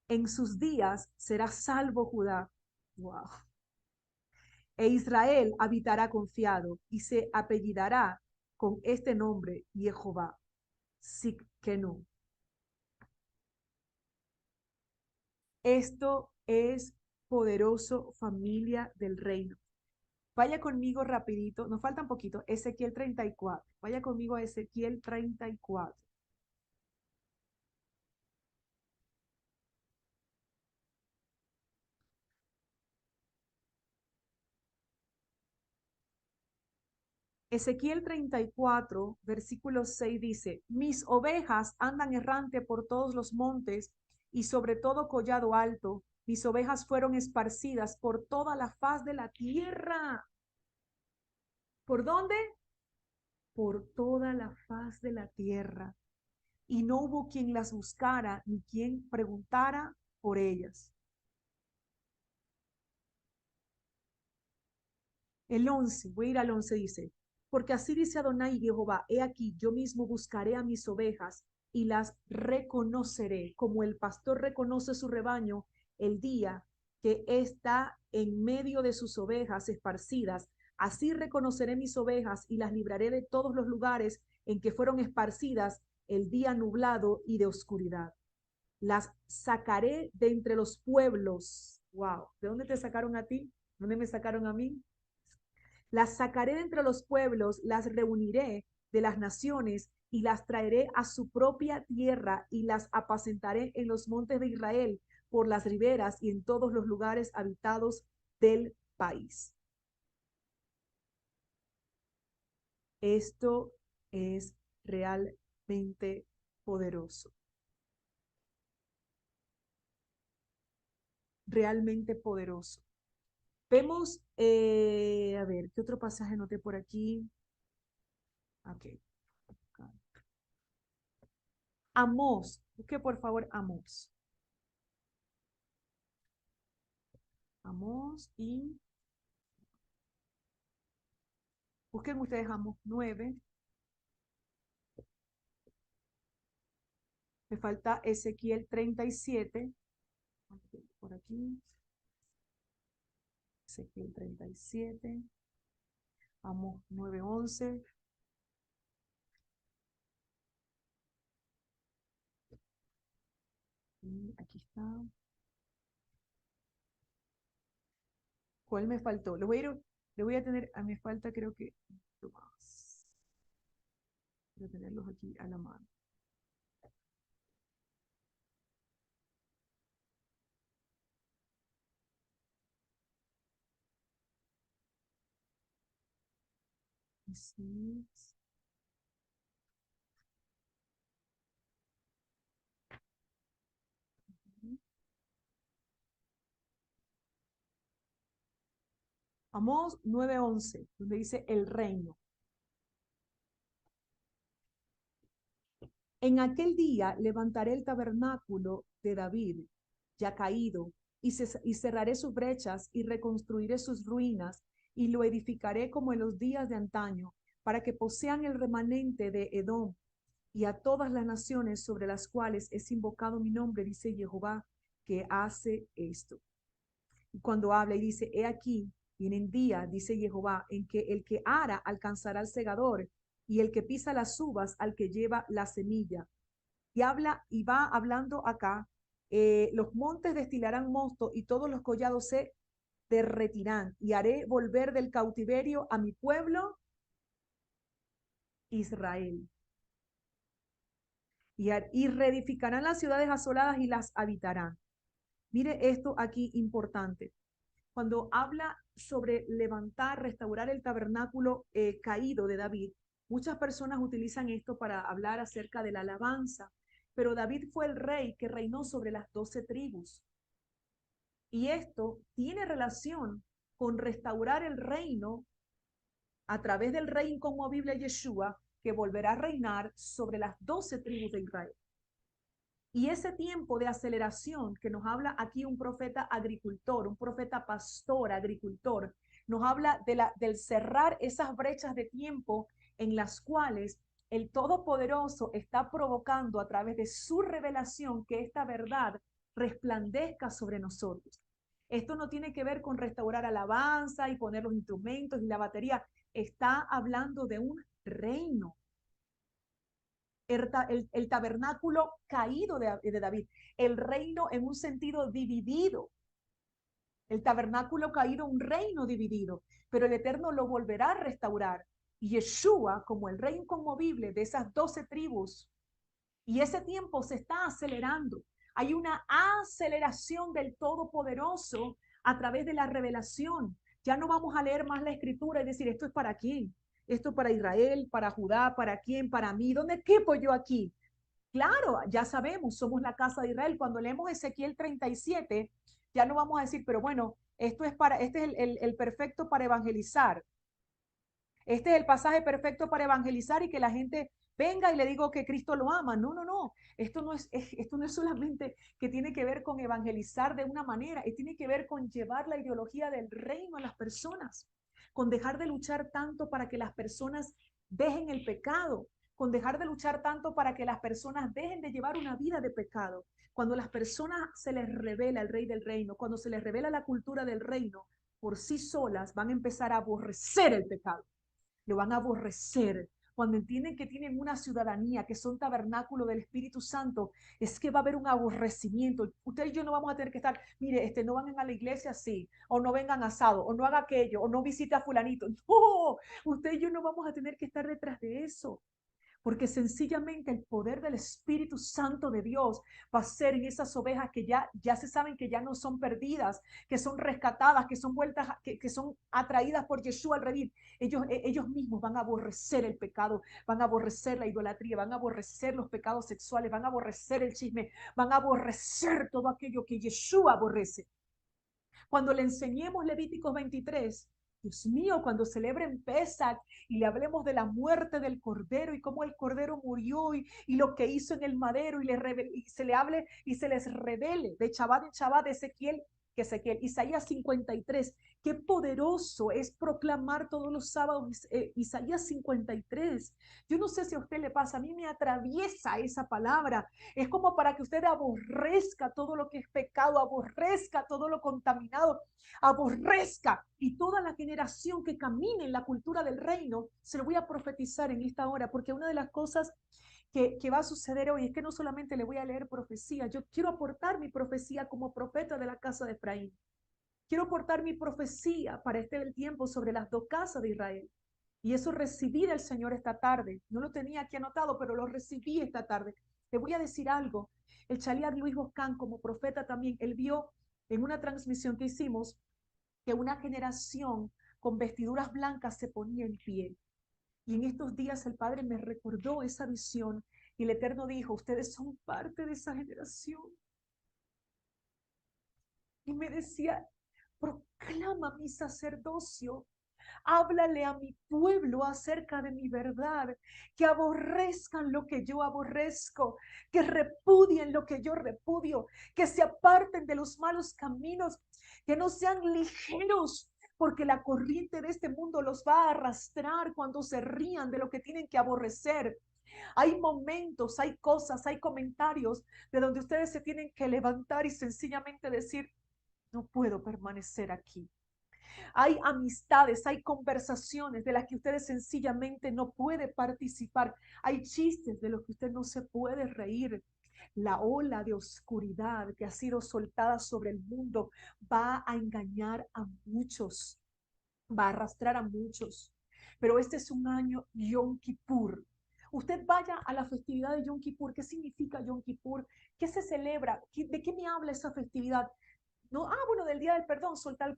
En sus días será salvo Judá. Wow. E Israel habitará confiado, y se apellidará con este nombre, Jehová. Sikkenu. Esto es poderoso, familia del reino. Vaya conmigo rapidito, nos falta un poquito, Ezequiel 34. Vaya conmigo a Ezequiel 34. Ezequiel 34, versículo 6 dice, mis ovejas andan errante por todos los montes y sobre todo collado alto. Mis ovejas fueron esparcidas por toda la faz de la tierra. ¿Por dónde? Por toda la faz de la tierra. Y no hubo quien las buscara ni quien preguntara por ellas. El 11, voy a ir al 11, dice, porque así dice Adonai Jehová, he aquí, yo mismo buscaré a mis ovejas y las reconoceré, como el pastor reconoce su rebaño el día que está en medio de sus ovejas esparcidas. Así reconoceré mis ovejas y las libraré de todos los lugares en que fueron esparcidas el día nublado y de oscuridad. Las sacaré de entre los pueblos. Wow, ¿de dónde te sacaron a ti? ¿Dónde me sacaron a mí? Las sacaré de entre los pueblos, las reuniré de las naciones y las traeré a su propia tierra y las apacentaré en los montes de Israel, por las riberas y en todos los lugares habitados del país. Esto es realmente poderoso, realmente poderoso. Vemos, a ver, ¿qué otro pasaje noté por aquí? Ok. Amós. Busque por favor Amós. Amós y busquen ustedes Amós 9. Me falta Ezequiel 37. Por aquí. Ezequiel 37. Amós 9:11. Y aquí está. ¿Cuál me faltó? Le voy a tener, a me falta creo que más. Voy a tenerlos aquí a la mano. Sí. Amós 9:11, donde dice el reino. En aquel día levantaré el tabernáculo de David, ya caído, y cerraré sus brechas y reconstruiré sus ruinas y lo edificaré como en los días de antaño, para que posean el remanente de Edom y a todas las naciones sobre las cuales es invocado mi nombre, dice Jehová, que hace esto. Y cuando habla y dice, he aquí, viene el día, dice Jehová, en que el que ara alcanzará al segador y el que pisa las uvas al que lleva la semilla. Y habla y va hablando acá, los montes destilarán mosto y todos los collados se derretirán y haré volver del cautiverio a mi pueblo Israel. Y reedificarán las ciudades asoladas y las habitarán. Mire esto aquí importante. Cuando habla sobre levantar, restaurar el tabernáculo caído de David, muchas personas utilizan esto para hablar acerca de la alabanza, pero David fue el rey que reinó sobre las 12 tribus. Y esto tiene relación con restaurar el reino a través del rey inconmovible Yeshua, que volverá a reinar sobre las 12 tribus de Israel. Y ese tiempo de aceleración que nos habla aquí un profeta agricultor, un profeta pastor agricultor, nos habla del cerrar esas brechas de tiempo en las cuales el Todopoderoso está provocando a través de su revelación que esta verdad resplandezca sobre nosotros. Esto no tiene que ver con restaurar alabanza y poner los instrumentos y la batería. Está hablando de un reino, el tabernáculo caído de David, el reino en un sentido dividido, el tabernáculo caído, un reino dividido, pero el Eterno lo volverá a restaurar. Y Yeshua, como el rey inconmovible de esas 12 tribus, y ese tiempo se está acelerando. Hay una aceleración del Todopoderoso a través de la revelación. Ya no vamos a leer más la escritura y decir, esto es para quién, esto para Israel, para Judá, para quién, para mí, ¿dónde quepo yo aquí? Claro, ya sabemos, somos la casa de Israel. Cuando leemos Ezequiel 37, ya no vamos a decir, pero bueno, este es el perfecto para evangelizar. Este es el pasaje perfecto para evangelizar y que la gente venga y le diga que Cristo lo ama. No, no, no. Esto no es solamente que tiene que ver con evangelizar de una manera, tiene que ver con llevar la ideología del reino a las personas, con dejar de luchar tanto para que las personas dejen el pecado, con dejar de luchar tanto para que las personas dejen de llevar una vida de pecado. Cuando las personas se les revela el rey del reino, cuando se les revela la cultura del reino, por sí solas van a empezar a aborrecer el pecado, lo van a aborrecer. Cuando entienden que tienen una ciudadanía, que son tabernáculo del Espíritu Santo, es que va a haber un aborrecimiento. Usted y yo no vamos a tener que estar, mire, no vengan a la iglesia así, o no vengan asado, o no haga aquello, o no visite a fulanito. No, usted y yo no vamos a tener que estar detrás de eso, porque sencillamente el poder del Espíritu Santo de Dios va a ser en esas ovejas que ya se saben que ya no son perdidas, que son rescatadas, que son vueltas, que son atraídas por Yeshua al redil. Ellos mismos van a aborrecer el pecado, van a aborrecer la idolatría, van a aborrecer los pecados sexuales, van a aborrecer el chisme, van a aborrecer todo aquello que Yeshua aborrece. Cuando le enseñemos Levíticos 23, Dios mío, cuando celebren Pesach y le hablemos de la muerte del Cordero y cómo el Cordero murió y lo que hizo en el madero y se le hable y se les revele de Shabbat en Shabbat de Ezequiel, Isaías 53. Qué poderoso es proclamar todos los sábados Isaías 53. Yo no sé si a usted le pasa, a mí me atraviesa esa palabra. Es como para que usted aborrezca todo lo que es pecado, aborrezca todo lo contaminado, aborrezca. Y toda la generación que camine en la cultura del reino, se lo voy a profetizar en esta hora, porque una de las cosas que va a suceder hoy es que no solamente le voy a leer profecía, yo quiero aportar mi profecía como profeta de la casa de Efraín. Quiero aportar mi profecía para este tiempo sobre las dos casas de Israel. Y eso recibí del Señor esta tarde. No lo tenía aquí anotado, pero lo recibí esta tarde. Te voy a decir algo. El Chaliar Luis Boscán, como profeta también, él vio en una transmisión que hicimos que una generación con vestiduras blancas se ponía en pie. Y en estos días el Padre me recordó esa visión y el Eterno dijo, ustedes son parte de esa generación. Y me decía, proclama mi sacerdocio, háblale a mi pueblo acerca de mi verdad, que aborrezcan lo que yo aborrezco, que repudien lo que yo repudio, que se aparten de los malos caminos, que no sean ligeros, porque la corriente de este mundo los va a arrastrar cuando se rían de lo que tienen que aborrecer. Hay momentos, hay cosas, hay comentarios de donde ustedes se tienen que levantar y sencillamente decir, no puedo permanecer aquí. Hay amistades, hay conversaciones de las que ustedes sencillamente no puede participar. Hay chistes de los que usted no se puede reír. La ola de oscuridad que ha sido soltada sobre el mundo va a engañar a muchos, va a arrastrar a muchos. Pero este es un año Yom Kippur. Usted vaya a la festividad de Yom Kippur. ¿Qué significa Yom Kippur? ¿Qué se celebra? ¿De qué me habla esa festividad? No, bueno, del día del perdón, soltar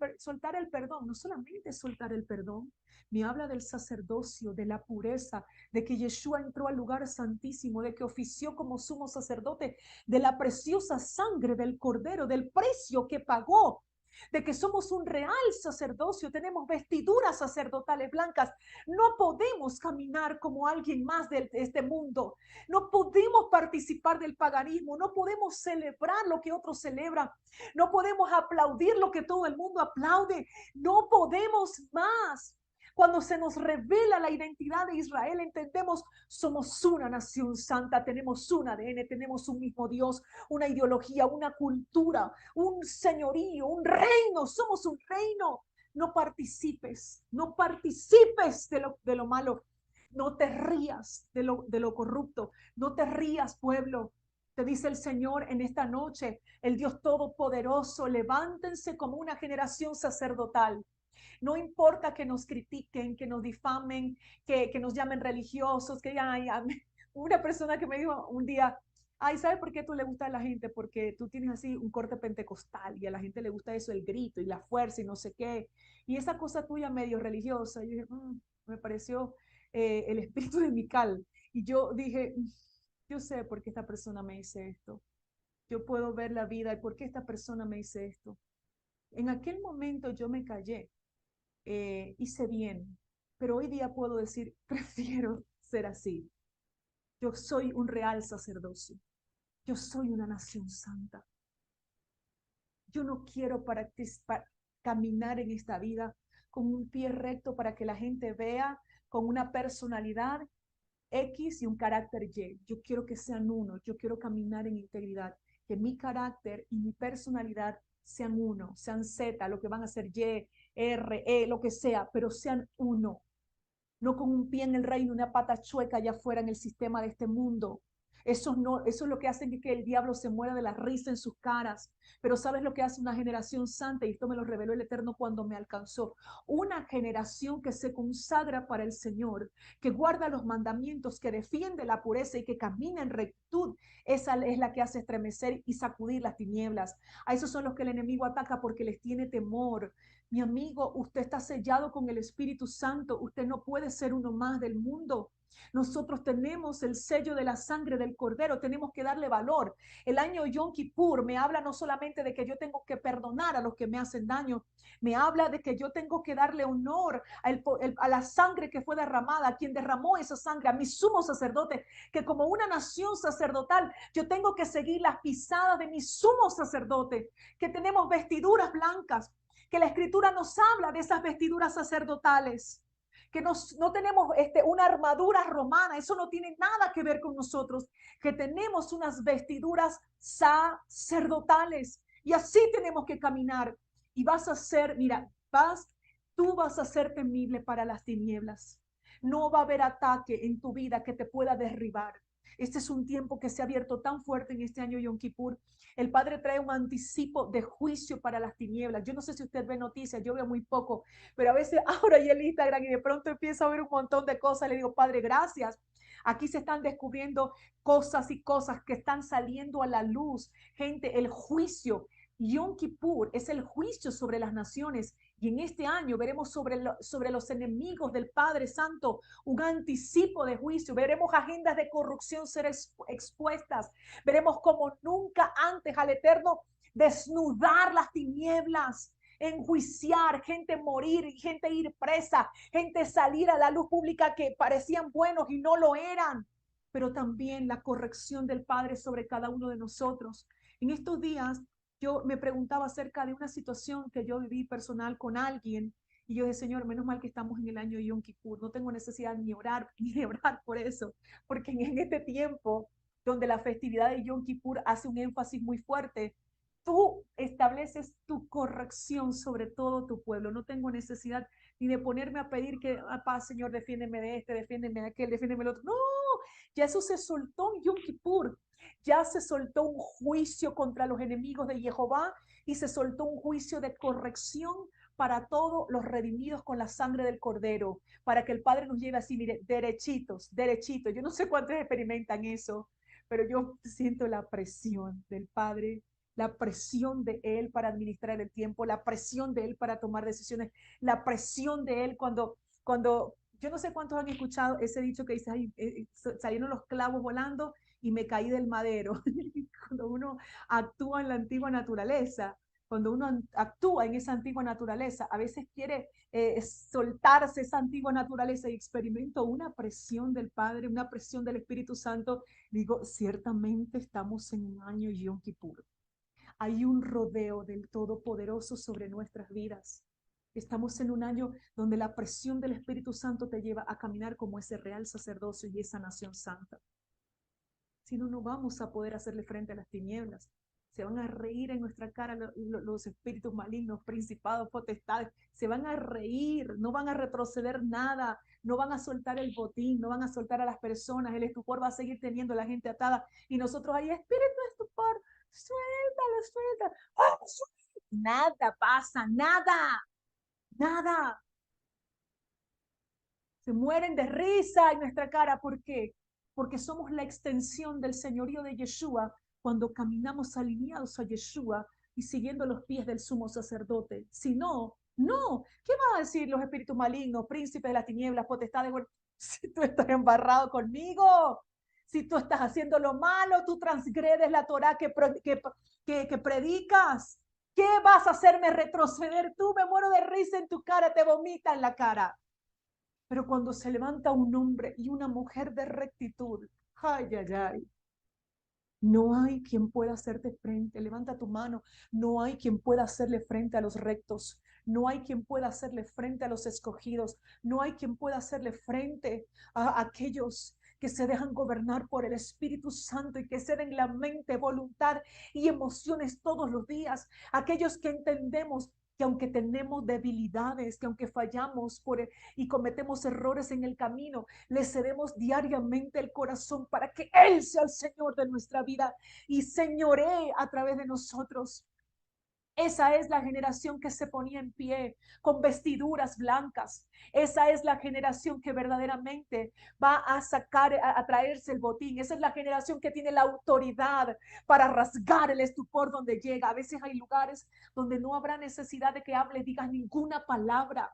el perdón, no solamente soltar el perdón, me habla del sacerdocio, de la pureza, de que Yeshua entró al lugar santísimo, de que ofició como sumo sacerdote, de la preciosa sangre del Cordero, del precio que pagó, de que somos un real sacerdocio, tenemos vestiduras sacerdotales blancas, no podemos caminar como alguien más de este mundo, no podemos participar del paganismo, no podemos celebrar lo que otros celebran, no podemos aplaudir lo que todo el mundo aplaude, no podemos más. Cuando se nos revela la identidad de Israel, entendemos, somos una nación santa, tenemos un ADN, tenemos un mismo Dios, una ideología, una cultura, un señorío, un reino, somos un reino. No participes, no participes de lo malo, no te rías de lo corrupto, no te rías, pueblo. Te dice el Señor en esta noche, el Dios Todopoderoso, levántense como una generación sacerdotal. No importa que nos critiquen, que nos difamen, que nos llamen religiosos, que una persona que me dijo un día, ay, ¿sabes por qué tú le gusta a la gente? Porque tú tienes así un corte pentecostal y a la gente le gusta eso, el grito y la fuerza y no sé qué. Y esa cosa tuya medio religiosa, yo dije, me pareció el espíritu de Mical. Y yo dije, yo sé por qué esta persona me dice esto. Yo puedo ver la vida y por qué esta persona me dice esto. En aquel momento yo me callé, hice bien, pero hoy día puedo decir, prefiero ser así. Yo soy un real sacerdocio. Yo soy una nación santa. Yo no quiero caminar en esta vida con un pie recto para que la gente vea con una personalidad X y un carácter Y. Yo quiero que sean uno, yo quiero caminar en integridad, que mi carácter y mi personalidad sean uno, sean Z, lo que van a ser Y, R, E, lo que sea, pero sean uno. No con un pie en el reino, una pata chueca allá afuera en el sistema de este mundo. Eso es lo que hace que el diablo se muera de la risa en sus caras. Pero ¿sabes lo que hace una generación santa? Y esto me lo reveló el Eterno cuando me alcanzó. Una generación que se consagra para el Señor, que guarda los mandamientos, que defiende la pureza y que camina en rectitud. Esa es la que hace estremecer y sacudir las tinieblas. A esos son los que el enemigo ataca porque les tiene temor. Mi amigo, usted está sellado con el Espíritu Santo. Usted no puede ser uno más del mundo. Nosotros tenemos el sello de la sangre del Cordero. Tenemos que darle valor. El año Yom Kippur me habla no solamente de que yo tengo que perdonar a los que me hacen daño. Me habla de que yo tengo que darle honor a la sangre que fue derramada, a quien derramó esa sangre, a mi sumo sacerdote, que como una nación sacerdotal, yo tengo que seguir las pisadas de mi sumo sacerdote, que tenemos vestiduras blancas, que la escritura nos habla de esas vestiduras sacerdotales, que no tenemos una armadura romana, eso no tiene nada que ver con nosotros, que tenemos unas vestiduras sacerdotales y así tenemos que caminar. Y vas a ser, mira, tú vas a ser temible para las tinieblas. No va a haber ataque en tu vida que te pueda derribar. Este es un tiempo que se ha abierto tan fuerte en este año Yom Kippur. El Padre trae un anticipo de juicio para las tinieblas. Yo no sé si usted ve noticias, yo veo muy poco, pero a veces abro ahí el Instagram y de pronto empiezo a ver un montón de cosas. Le digo, Padre, gracias. Aquí se están descubriendo cosas y cosas que están saliendo a la luz. Gente, el juicio. Yom Kippur es el juicio sobre las naciones. Y en este año veremos sobre los enemigos del Padre Santo un anticipo de juicio. Veremos agendas de corrupción ser expuestas. Veremos como nunca antes al Eterno desnudar las tinieblas, enjuiciar, gente morir, gente ir presa, gente salir a la luz pública que parecían buenos y no lo eran. Pero también la corrección del Padre sobre cada uno de nosotros. En estos días yo me preguntaba acerca de una situación que yo viví personal con alguien y yo dije, Señor, menos mal que estamos en el año Yom Kippur, no tengo necesidad ni orar ni de orar por eso, porque en este tiempo donde la festividad de Yom Kippur hace un énfasis muy fuerte, tú estableces tu corrección sobre todo tu pueblo. No tengo necesidad ni de ponerme a pedir que, paz, Señor, defiéndeme de este, defiéndeme de aquel, defiéndeme del otro. No, ya eso se soltó en Yom Kippur. Ya se soltó un juicio contra los enemigos de Jehová y se soltó un juicio de corrección para todos los redimidos con la sangre del Cordero, para que el Padre nos lleve así, mire, derechitos, derechitos. Yo no sé cuántos experimentan eso, pero yo siento la presión del Padre, la presión de Él para administrar el tiempo, la presión de Él para tomar decisiones, la presión de Él cuando yo no sé cuántos han escuchado ese dicho que dice, ay, salieron los clavos volando y me caí del madero. Cuando uno actúa en la antigua naturaleza, cuando uno actúa en esa antigua naturaleza, a veces quiere soltarse esa antigua naturaleza y experimento una presión del Padre, una presión del Espíritu Santo. Digo, ciertamente estamos en un año Yom Kippur. Hay un rodeo del Todopoderoso sobre nuestras vidas. Estamos en un año donde la presión del Espíritu Santo te lleva a caminar como ese real sacerdocio y esa nación santa. Si no, no vamos a poder hacerle frente a las tinieblas. Se van a reír en nuestra cara los espíritus malignos, principados, potestades. Se van a reír, no van a retroceder nada, no van a soltar el botín, no van a soltar a las personas. El estupor va a seguir teniendo a la gente atada. Y nosotros ahí, espíritu de estupor, suéltalo, suéltalo. ¡Oh, suéltalo! Nada pasa, nada, nada. Se mueren de risa en nuestra cara. ¿Por qué? Porque somos la extensión del señorío de Yeshua cuando caminamos alineados a Yeshua y siguiendo los pies del sumo sacerdote. Si no, no. ¿Qué van a decir los espíritus malignos, príncipes de las tinieblas, potestades? Bueno, si tú estás embarrado conmigo, si tú estás haciendo lo malo, tú transgredes la Torah que predicas. ¿Qué vas a hacerme retroceder tú? Me muero de risa en tu cara, te vomita en la cara. Pero cuando se levanta un hombre y una mujer de rectitud, ay, ay, ay, no hay quien pueda hacerte frente. Levanta tu mano. No hay quien pueda hacerle frente a los rectos. No hay quien pueda hacerle frente a los escogidos. No hay quien pueda hacerle frente a aquellos que se dejan gobernar por el Espíritu Santo y que ceden la mente, voluntad y emociones todos los días. Aquellos que entendemos que aunque tenemos debilidades, que aunque fallamos y cometemos errores en el camino, le cedemos diariamente el corazón para que Él sea el Señor de nuestra vida y señoree a través de nosotros. Esa es la generación que se ponía en pie con vestiduras blancas. Esa es la generación que verdaderamente va a sacar, a traerse el botín. Esa es la generación que tiene la autoridad para rasgar el estupor donde llega. A veces hay lugares donde no habrá necesidad de que hables, digas ninguna palabra.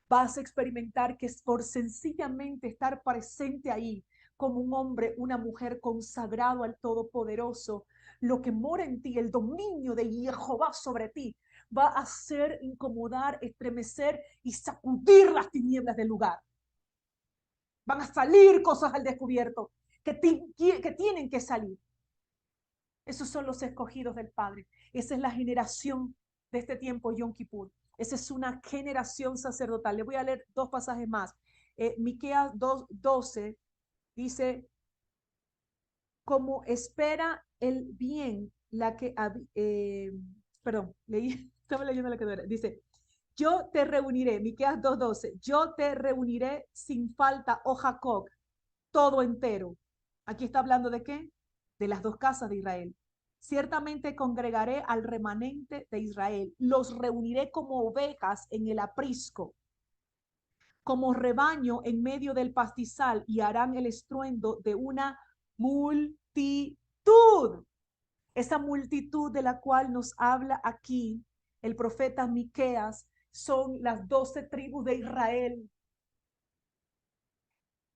Vas a experimentar que es por sencillamente estar presente ahí como un hombre, una mujer consagrado al Todopoderoso, lo que mora en ti, el dominio de Jehová sobre ti, va a hacer incomodar, estremecer y sacudir las tinieblas del lugar. Van a salir cosas al descubierto que tienen que salir. Esos son los escogidos del Padre. Esa es la generación de este tiempo, Yom Kippur. Esa es una generación sacerdotal. Le voy a leer dos pasajes más. Miqueas 2:12 dice, como espera el bien, la que, perdón, leí, estaba leyendo la que no era. Dice, yo te reuniré, Miqueas 2:12, yo te reuniré sin falta, oh Jacob, todo entero. Aquí está hablando de qué? De las dos casas de Israel. Ciertamente congregaré al remanente de Israel, los reuniré como ovejas en el aprisco, como rebaño en medio del pastizal, y harán el estruendo de una multitud. Esa multitud de la cual nos habla aquí el profeta Miqueas son las 12 tribus de Israel.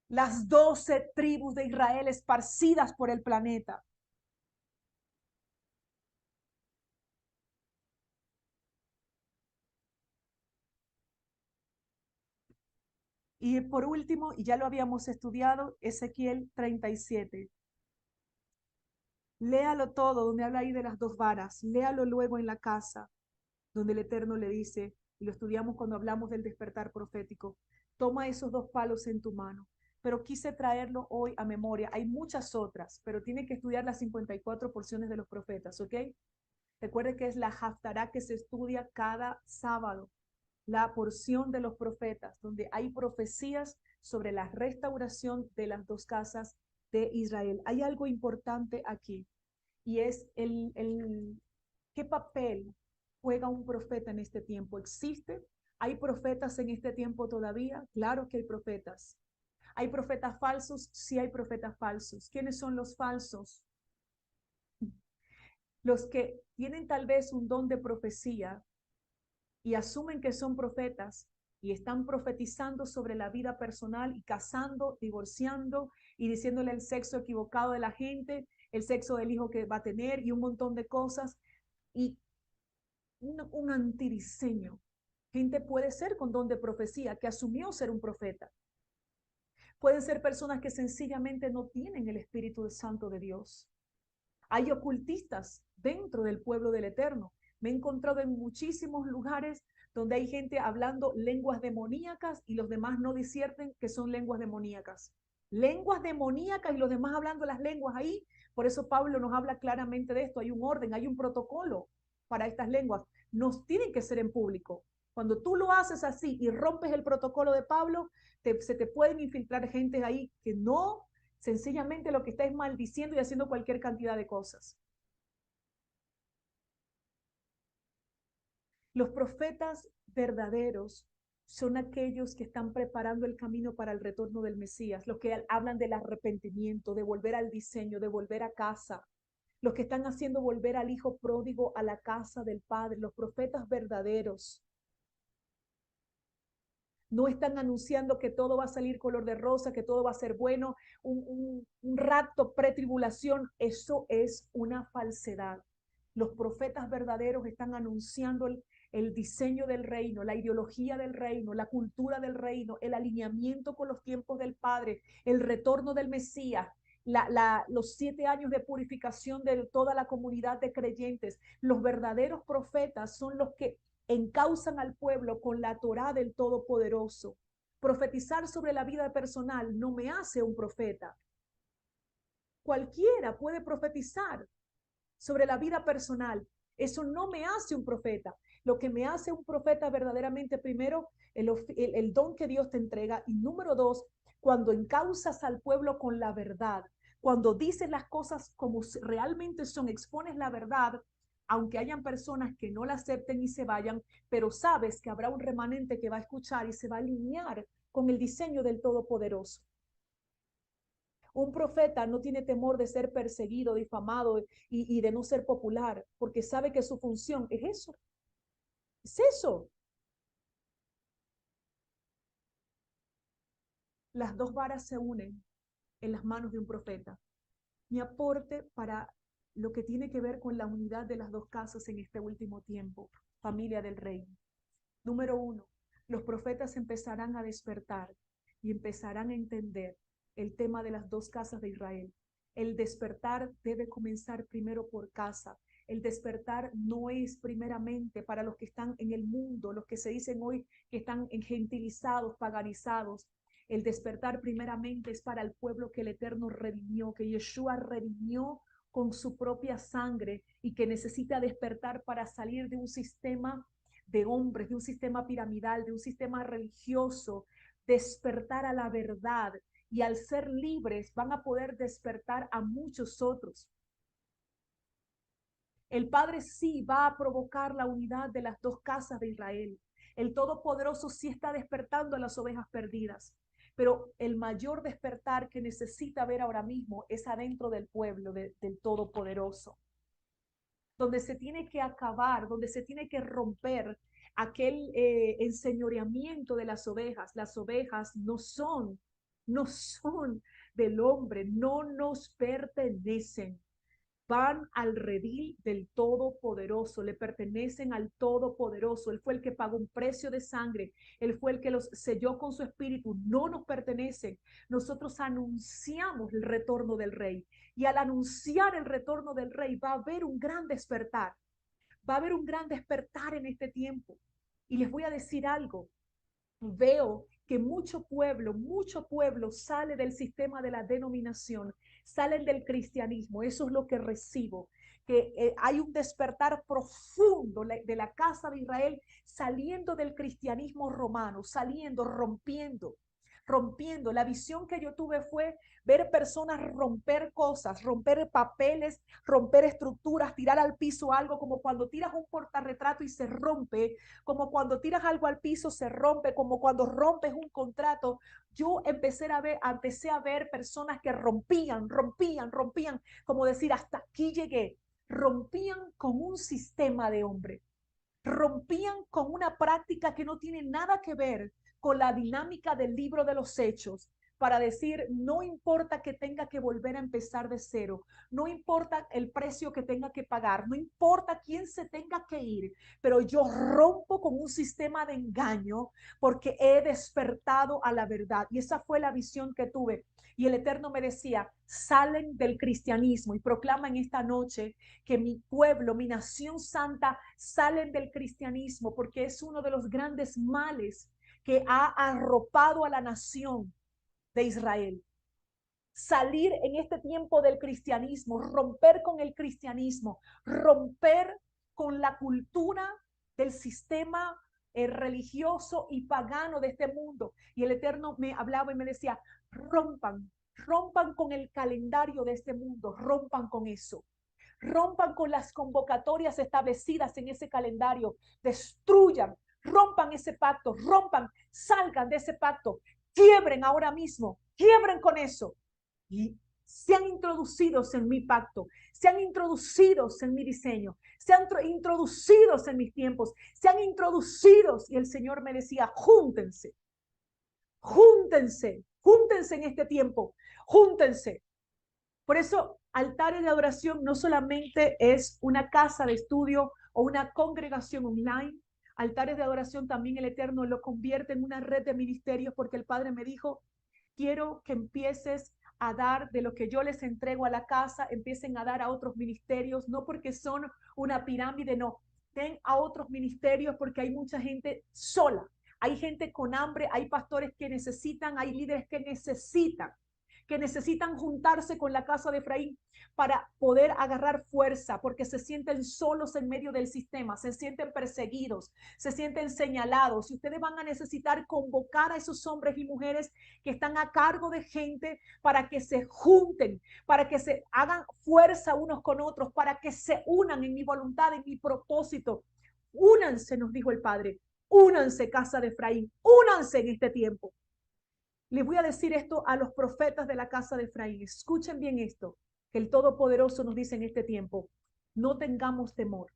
Las 12 tribus de Israel esparcidas por el planeta. Y por último, y ya lo habíamos estudiado, Ezequiel 37. Léalo todo, donde habla ahí de las dos varas. Léalo luego en la casa, donde el Eterno le dice, y lo estudiamos cuando hablamos del despertar profético, toma esos dos palos en tu mano. Pero quise traerlo hoy a memoria. Hay muchas otras, pero tiene que estudiar las 54 porciones de los profetas, ¿ok? Recuerde que es la Haftará que se estudia cada sábado, la porción de los profetas, donde hay profecías sobre la restauración de las dos casas de Israel. Hay algo importante aquí, y es qué papel juega un profeta en este tiempo. ¿Existe? ¿Hay profetas en este tiempo todavía? Claro que hay profetas. ¿Hay profetas falsos? Sí hay profetas falsos. ¿Quiénes son los falsos? Los que tienen tal vez un don de profecía y asumen que son profetas y están profetizando sobre la vida personal y casando, divorciando y diciéndole el sexo equivocado de la gente, el sexo del hijo que va a tener y un montón de cosas. Y un antidiseño. Gente puede ser con don de profecía, que asumió ser un profeta. Pueden ser personas que sencillamente no tienen el Espíritu Santo de Dios. Hay ocultistas dentro del pueblo del Eterno. Me he encontrado en muchísimos lugares donde hay gente hablando lenguas demoníacas y los demás no discierten que son lenguas demoníacas. Lenguas demoníacas y los demás hablando las lenguas ahí. Por eso Pablo nos habla claramente de esto. Hay un orden, hay un protocolo para estas lenguas. Nos tienen que ser en público. Cuando tú lo haces así y rompes el protocolo de Pablo, se te pueden infiltrar gente ahí que no, sencillamente lo que está es maldiciendo y haciendo cualquier cantidad de cosas. Los profetas verdaderos son aquellos que están preparando el camino para el retorno del Mesías, los que hablan del arrepentimiento, de volver al diseño, de volver a casa, los que están haciendo volver al hijo pródigo a la casa del Padre, los profetas verdaderos. No están anunciando que todo va a salir color de rosa, que todo va a ser bueno, un rapto pretribulación. Eso es una falsedad. Los profetas verdaderos están anunciando el diseño del reino, la ideología del reino, la cultura del reino, el alineamiento con los tiempos del Padre, el retorno del Mesías, los 7 años de purificación de toda la comunidad de creyentes. Los verdaderos profetas son los que encausan al pueblo con la Torá del Todopoderoso. Profetizar sobre la vida personal no me hace un profeta. Cualquiera puede profetizar sobre la vida personal. Eso no me hace un profeta. Lo que me hace un profeta verdaderamente, primero, el don que Dios te entrega. Y número dos, cuando encausas al pueblo con la verdad, cuando dices las cosas como realmente son, expones la verdad, aunque hayan personas que no la acepten y se vayan, pero sabes que habrá un remanente que va a escuchar y se va a alinear con el diseño del Todopoderoso. Un profeta no tiene temor de ser perseguido, difamado y de no ser popular, porque sabe que su función es eso. Es eso. Las dos varas se unen en las manos de un profeta. Mi aporte para lo que tiene que ver con la unidad de las dos casas en este último tiempo, familia del reino. Número uno, los profetas empezarán a despertar y empezarán a entender el tema de las dos casas de Israel. El despertar debe comenzar primero por casa. El despertar no es primeramente para los que están en el mundo, los que se dicen hoy que están gentilizados, paganizados. El despertar primeramente es para el pueblo que el Eterno redimió, que Yeshua redimió con su propia sangre y que necesita despertar para salir de un sistema de hombres, de un sistema piramidal, de un sistema religioso, despertar a la verdad, y al ser libres van a poder despertar a muchos otros. El Padre sí va a provocar la unidad de las dos casas de Israel. El Todopoderoso sí está despertando a las ovejas perdidas, pero el mayor despertar que necesita ver ahora mismo es adentro del pueblo del Todopoderoso, donde se tiene que acabar, donde se tiene que romper aquel enseñoreamiento de las ovejas. Las ovejas no son del hombre, no nos pertenecen. Van al redil del Todopoderoso, le pertenecen al Todopoderoso. Él fue el que pagó un precio de sangre, Él fue el que los selló con su espíritu, no nos pertenecen. Nosotros anunciamos el retorno del Rey, y al anunciar el retorno del Rey va a haber un gran despertar, va a haber un gran despertar en este tiempo. Y les voy a decir algo, veo que mucho pueblo sale del sistema de la denominación, salen del cristianismo. Eso es lo que recibo, que hay un despertar profundo de la casa de Israel, saliendo del cristianismo romano, saliendo, rompiendo. La visión que yo tuve fue ver personas romper cosas, romper papeles, romper estructuras, tirar al piso algo, como cuando tiras un portarretrato y se rompe, como cuando tiras algo al piso se rompe, como cuando rompes un contrato. Yo empecé a ver personas que rompían, como decir, hasta aquí llegué. Rompían con un sistema de hombre, rompían con una práctica que no tiene nada que ver con la dinámica del libro de los hechos, para decir, no importa que tenga que volver a empezar de cero, no importa el precio que tenga que pagar, no importa quién se tenga que ir, pero yo rompo con un sistema de engaño porque he despertado a la verdad. Y esa fue la visión que tuve. Y el Eterno me decía, salen del cristianismo y proclaman esta noche que mi pueblo, mi nación santa, salen del cristianismo, porque es uno de los grandes males que ha arropado a la nación de Israel. Salir en este tiempo del cristianismo, romper con el cristianismo, romper con la cultura del sistema religioso y pagano de este mundo. Y el Eterno me hablaba y me decía, rompan con el calendario de este mundo, rompan con eso. Rompan con las convocatorias establecidas en ese calendario, destruyan, rompan ese pacto, salgan de ese pacto, quiebren ahora mismo, quiebren con eso. Y sean introducidos en mi pacto, sean introducidos en mi diseño, sean introducidos en mis tiempos, sean introducidos. Y el Señor me decía, júntense en este tiempo, júntense. Por eso, altares de adoración no solamente es una casa de estudio o una congregación online. Altares de adoración también el Eterno lo convierte en una red de ministerios, porque el Padre me dijo, quiero que empieces a dar de lo que yo les entrego a la casa, empiecen a dar a otros ministerios, no porque son una pirámide, no, den a otros ministerios porque hay mucha gente sola, hay gente con hambre, hay pastores que necesitan, hay líderes que necesitan que necesitan juntarse con la casa de Efraín para poder agarrar fuerza, porque se sienten solos en medio del sistema, se sienten perseguidos, se sienten señalados. Y ustedes van a necesitar convocar a esos hombres y mujeres que están a cargo de gente para que se junten, para que se hagan fuerza unos con otros, para que se unan en mi voluntad, en mi propósito. Únanse, nos dijo el Padre, únanse, casa de Efraín, únanse en este tiempo. Les voy a decir esto a los profetas de la casa de Efraín. Escuchen bien esto, que el Todopoderoso nos dice en este tiempo. No tengamos temor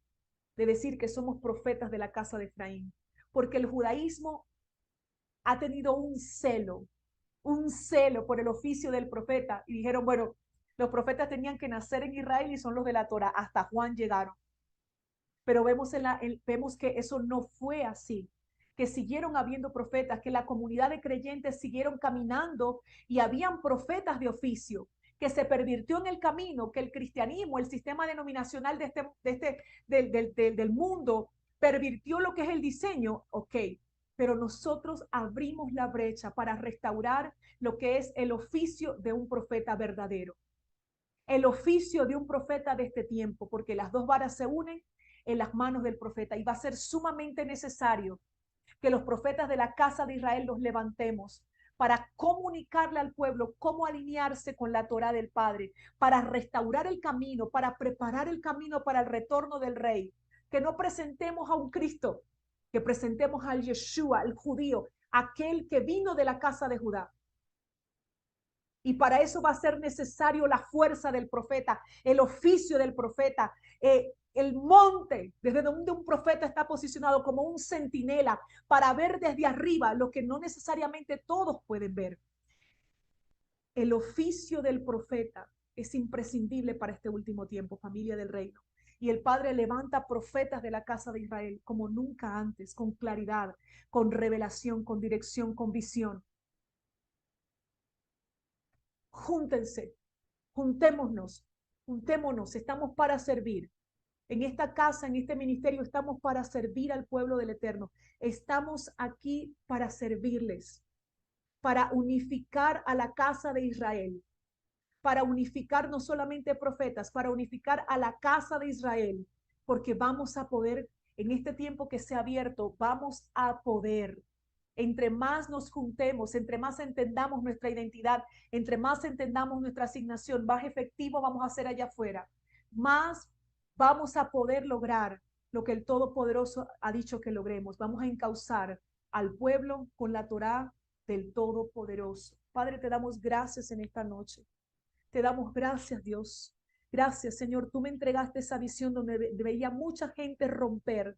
de decir que somos profetas de la casa de Efraín, porque el judaísmo ha tenido un celo por el oficio del profeta. Y dijeron, bueno, los profetas tenían que nacer en Israel y son los de la Torah. Hasta Juan llegaron. Pero vemos que eso no fue así, que siguieron habiendo profetas, que la comunidad de creyentes siguieron caminando y habían profetas de oficio, que se pervirtió en el camino, que el cristianismo, el sistema denominacional del mundo, pervirtió lo que es el diseño, ok, pero nosotros abrimos la brecha para restaurar lo que es el oficio de un profeta verdadero, el oficio de un profeta de este tiempo, porque las dos varas se unen en las manos del profeta y va a ser sumamente necesario que los profetas de la casa de Israel los levantemos para comunicarle al pueblo cómo alinearse con la Torá del Padre, para restaurar el camino, para preparar el camino para el retorno del Rey. Que no presentemos a un Cristo, que presentemos al Yeshua, el judío, aquel que vino de la casa de Judá. Y para eso va a ser necesario la fuerza del profeta, el oficio del profeta, el monte desde donde un profeta está posicionado como un centinela para ver desde arriba lo que no necesariamente todos pueden ver. El oficio del profeta es imprescindible para este último tiempo, familia del reino. Y el Padre levanta profetas de la casa de Israel como nunca antes, con claridad, con revelación, con dirección, con visión. Júntense, juntémonos, estamos para servir. En esta casa, en este ministerio, estamos para servir al pueblo del Eterno. Estamos aquí para servirles, para unificar a la casa de Israel, para unificar no solamente profetas, para unificar a la casa de Israel, porque vamos a poder, en este tiempo que se ha abierto, vamos a poder. Entre más nos juntemos, entre más entendamos nuestra identidad, entre más entendamos nuestra asignación, más efectivo vamos a ser allá afuera, más vamos a poder lograr lo que el Todopoderoso ha dicho que logremos. Vamos a encauzar al pueblo con la Torá del Todopoderoso. Padre, te damos gracias en esta noche. Te damos gracias, Dios. Gracias, Señor. Tú me entregaste esa visión donde veía mucha gente romper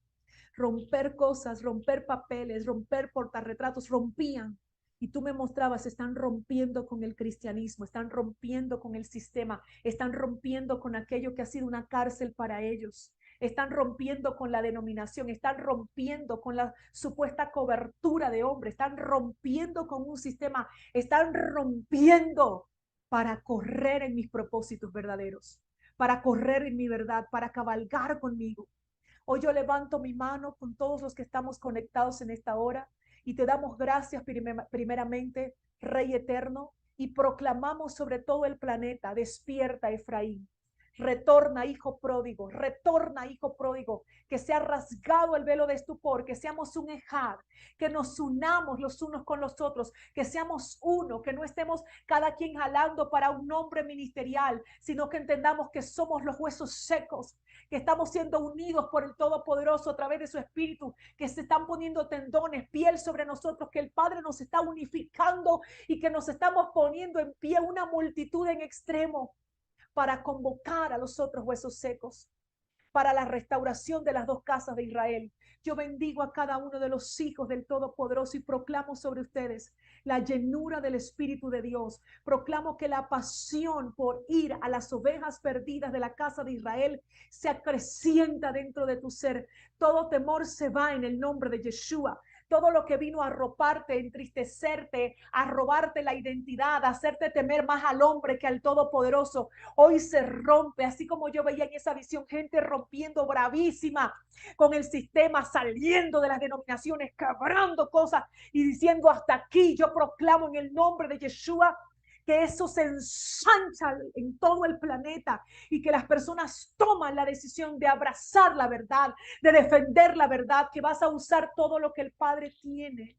cosas, romper papeles, romper portarretratos, rompían. Y tú me mostrabas, están rompiendo con el cristianismo, están rompiendo con el sistema, están rompiendo con aquello que ha sido una cárcel para ellos, están rompiendo con la denominación, están rompiendo con la supuesta cobertura de hombre, están rompiendo con un sistema, están rompiendo para correr en mis propósitos verdaderos, para correr en mi verdad, para cabalgar conmigo. Hoy yo levanto mi mano con todos los que estamos conectados en esta hora y te damos gracias primeramente, Rey eterno, y proclamamos sobre todo el planeta, despierta Efraín. Retorna hijo pródigo, que se ha rasgado el velo de estupor, que seamos un ejad, que nos unamos los unos con los otros, que seamos uno, que no estemos cada quien jalando para un nombre ministerial, sino que entendamos que somos los huesos secos, que estamos siendo unidos por el Todopoderoso a través de su Espíritu, que se están poniendo tendones, piel sobre nosotros, que el Padre nos está unificando y que nos estamos poniendo en pie una multitud en extremo para convocar a los otros huesos secos, para la restauración de las dos casas de Israel. Yo bendigo a cada uno de los hijos del Todopoderoso y proclamo sobre ustedes la llenura del Espíritu de Dios. Proclamo que la pasión por ir a las ovejas perdidas de la casa de Israel se acrecienta dentro de tu ser. Todo temor se va en el nombre de Yeshua. Todo lo que vino a arroparte, entristecerte, a robarte la identidad, a hacerte temer más al hombre que al Todopoderoso, hoy se rompe. Así como yo veía en esa visión gente rompiendo bravísima con el sistema, saliendo de las denominaciones, quebrando cosas y diciendo hasta aquí. Yo proclamo en el nombre de Yeshua que eso se ensancha en todo el planeta y que las personas toman la decisión de abrazar la verdad, de defender la verdad, que vas a usar todo lo que el Padre tiene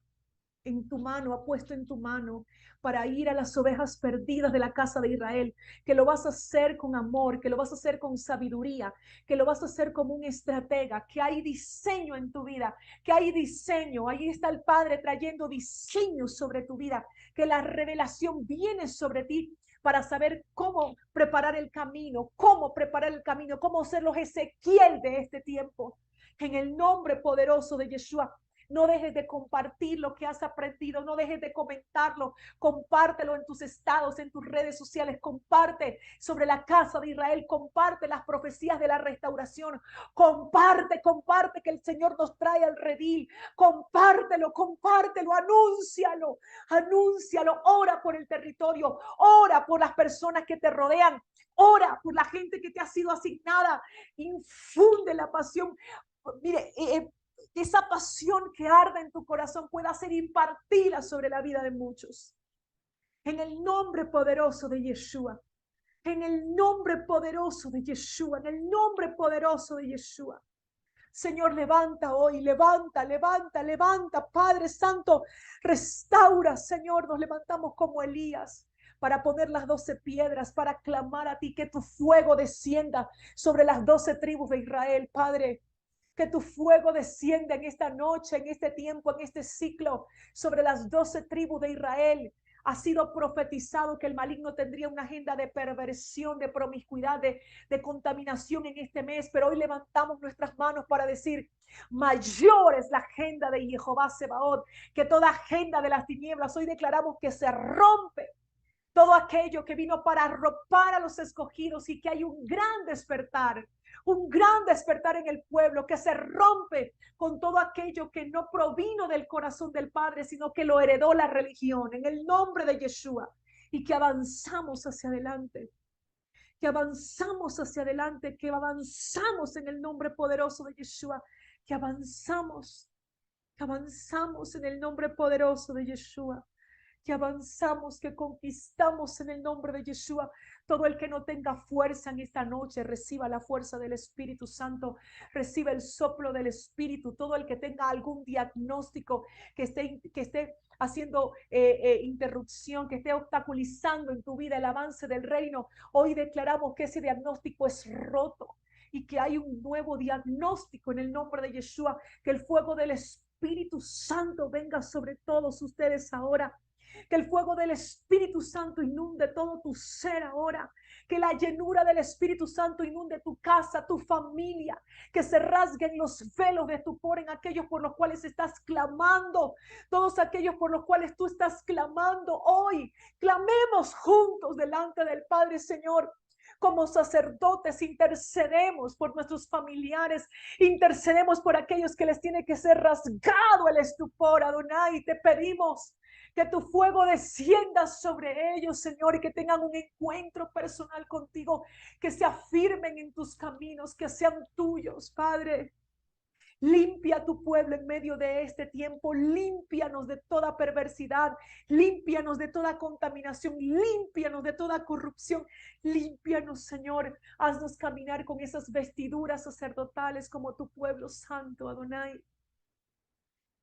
en tu mano, ha puesto en tu mano para ir a las ovejas perdidas de la casa de Israel, que lo vas a hacer con amor, que lo vas a hacer con sabiduría, que lo vas a hacer como un estratega, que hay diseño en tu vida, que hay diseño, ahí está el Padre trayendo diseño sobre tu vida, que la revelación viene sobre ti para saber cómo preparar el camino, cómo ser los Ezequiel de este tiempo. En el nombre poderoso de Yeshua, no dejes de compartir lo que has aprendido, no dejes de comentarlo, compártelo en tus estados, en tus redes sociales, comparte sobre la casa de Israel, comparte las profecías de la restauración, comparte que el Señor nos trae al redil, compártelo, anúncialo, ora por el territorio, ora por las personas que te rodean, ora por la gente que te ha sido asignada, infunde la pasión. Mire, que esa pasión que arde en tu corazón pueda ser impartida sobre la vida de muchos. En el nombre poderoso de Yeshua, en el nombre poderoso de Yeshua, en el nombre poderoso de Yeshua. Señor, levanta hoy, levanta, Padre Santo, restaura, Señor, nos levantamos como Elías para poner las 12 piedras, para clamar a ti, que tu fuego descienda sobre las 12 tribus de Israel, Padre. Que tu fuego descienda en esta noche, en este tiempo, en este ciclo, sobre las 12 tribus de Israel. Ha sido profetizado que el maligno tendría una agenda de perversión, de promiscuidad, de contaminación en este mes, pero hoy levantamos nuestras manos para decir: mayor es la agenda de Jehová Sebaot que toda agenda de las tinieblas. Hoy declaramos que se rompe todo aquello que vino para arropar a los escogidos, y que hay un gran despertar en el pueblo, que se rompe con todo aquello que no provino del corazón del Padre, sino que lo heredó la religión, en el nombre de Yeshua, y que avanzamos hacia adelante, que avanzamos en el nombre poderoso de Yeshua, que avanzamos en el nombre poderoso de Yeshua, que avanzamos, que conquistamos en el nombre de Yeshua. Todo el que no tenga fuerza en esta noche, reciba la fuerza del Espíritu Santo, reciba el soplo del Espíritu. Todo el que tenga algún diagnóstico, que esté haciendo interrupción, que esté obstaculizando en tu vida el avance del reino, hoy declaramos que ese diagnóstico es roto y que hay un nuevo diagnóstico en el nombre de Yeshua. Que el fuego del Espíritu Santo venga sobre todos ustedes ahora. Que el fuego del Espíritu Santo inunde todo tu ser ahora. Que la llenura del Espíritu Santo inunde tu casa, tu familia. Que se rasguen los velos de tu por en aquellos por los cuales estás clamando. Todos aquellos por los cuales tú estás clamando hoy. Clamemos juntos delante del Padre, Señor. Como sacerdotes intercedemos por nuestros familiares, intercedemos por aquellos que les tiene que ser rasgado el estupor. Adonai, te pedimos que tu fuego descienda sobre ellos, Señor, y que tengan un encuentro personal contigo, que se afirmen en tus caminos, que sean tuyos, Padre. Limpia a tu pueblo en medio de este tiempo, límpianos de toda perversidad, límpianos de toda contaminación, límpianos de toda corrupción, límpianos, Señor, haznos caminar con esas vestiduras sacerdotales como tu pueblo santo, Adonai.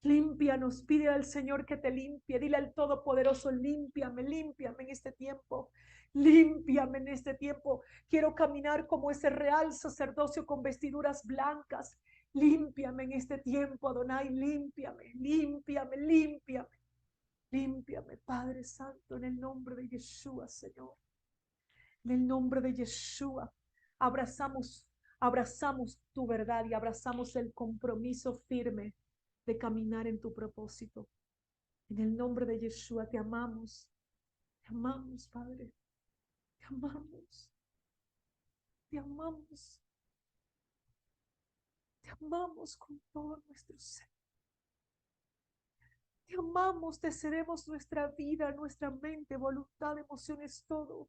Límpianos, pide al Señor que te limpie, dile al Todopoderoso: límpiame en este tiempo, límpiame en este tiempo. Quiero caminar como ese real sacerdocio con vestiduras blancas. Límpiame en este tiempo, Adonai, límpiame, Padre Santo, en el nombre de Yeshua, Señor. En el nombre de Yeshua, abrazamos tu verdad y abrazamos el compromiso firme de caminar en tu propósito. En el nombre de Yeshua te amamos, Padre, te amamos, te amamos, te amamos con todo nuestro ser. Te amamos, te cedemos nuestra vida, nuestra mente, voluntad, emociones, todo.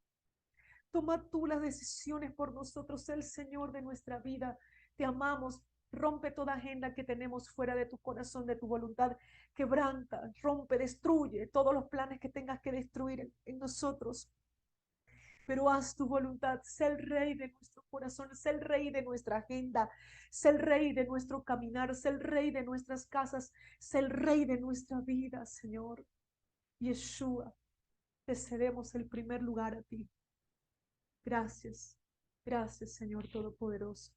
Toma tú las decisiones por nosotros, el Señor de nuestra vida. Te amamos, Rompe toda agenda que tenemos fuera de tu corazón, de tu voluntad. Quebranta, rompe, destruye todos los planes que tengas que destruir en nosotros. Pero haz tu voluntad, sé el rey de nuestro corazón, sé el rey de nuestra agenda, sé el rey de nuestro caminar, sé el rey de nuestras casas, sé el rey de nuestra vida, Señor. Yeshua, te cedemos el primer lugar a ti. Gracias, gracias, Señor Todopoderoso.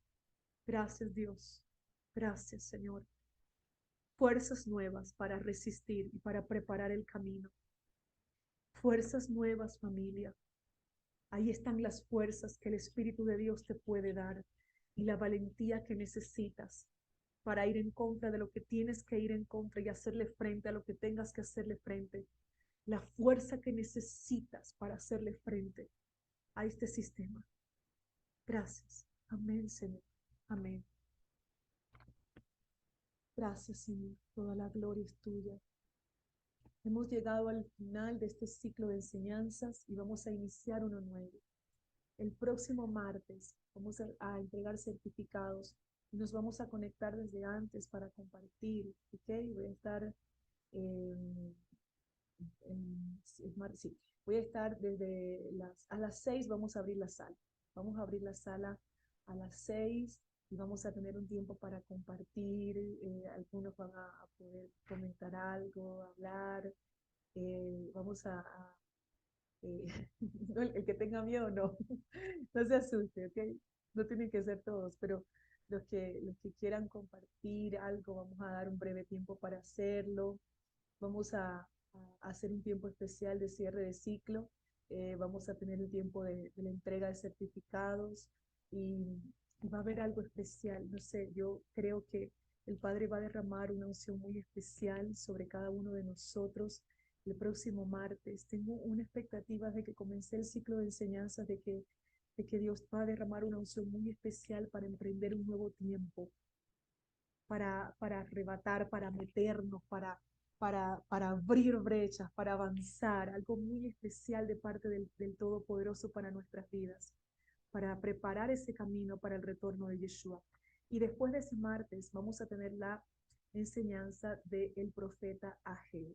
Gracias, Dios. Gracias, Señor. Fuerzas nuevas para resistir y para preparar el camino. Fuerzas nuevas, familia. Ahí están las fuerzas que el Espíritu de Dios te puede dar y la valentía que necesitas para ir en contra de lo que tienes que ir en contra y hacerle frente a lo que tengas que hacerle frente. La fuerza que necesitas para hacerle frente a este sistema. Gracias. Amén, Señor. Amén. Gracias, Señor. Toda la gloria es tuya. Hemos llegado al final de este ciclo de enseñanzas y vamos a iniciar uno nuevo. El próximo martes vamos a entregar certificados y nos vamos a conectar desde antes para compartir. ¿Ok? Voy a estar sí, voy a estar desde a las 6 vamos a abrir la sala. Vamos a abrir la sala a las 6 y vamos a tener un tiempo para compartir. Algunos van a poder comentar algo, hablar. Vamos eh, no, el que tenga miedo, no, no se asuste, ¿ok? No tienen que ser todos, pero los que quieran compartir algo, vamos a dar un breve tiempo para hacerlo. Vamos a hacer un tiempo especial de cierre de ciclo. Vamos a tener el tiempo de la entrega de certificados y va a haber algo especial. No sé, yo creo que el Padre va a derramar una unción muy especial sobre cada uno de nosotros el próximo martes. Tengo una expectativa de que comencé el ciclo de enseñanzas, de que Dios va a derramar una unción muy especial para emprender un nuevo tiempo, para arrebatar, para meternos, para abrir brechas, para avanzar, algo muy especial de parte del Todopoderoso para nuestras vidas, para preparar ese camino para el retorno de Yeshua. Y después de ese martes vamos a tener la enseñanza del profeta Ageo,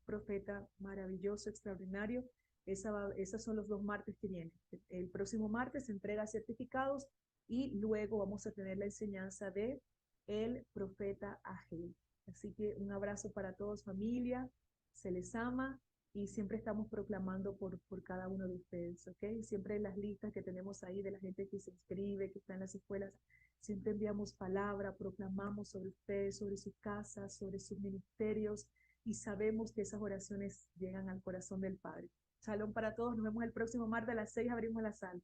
profeta maravilloso, extraordinario. Esos son los 2 martes que vienen. El próximo martes entrega certificados y luego vamos a tener la enseñanza de el profeta Ageo. Así que un abrazo para todos, familia, se les ama y siempre estamos proclamando por cada uno de ustedes, ¿ok? Siempre en las listas que tenemos ahí de la gente que se inscribe, que está en las escuelas, siempre enviamos palabra, proclamamos sobre ustedes, sobre sus casas, sobre sus ministerios y sabemos que esas oraciones llegan al corazón del Padre. Shalom para todos, nos vemos el próximo martes a las 6, abrimos la sala.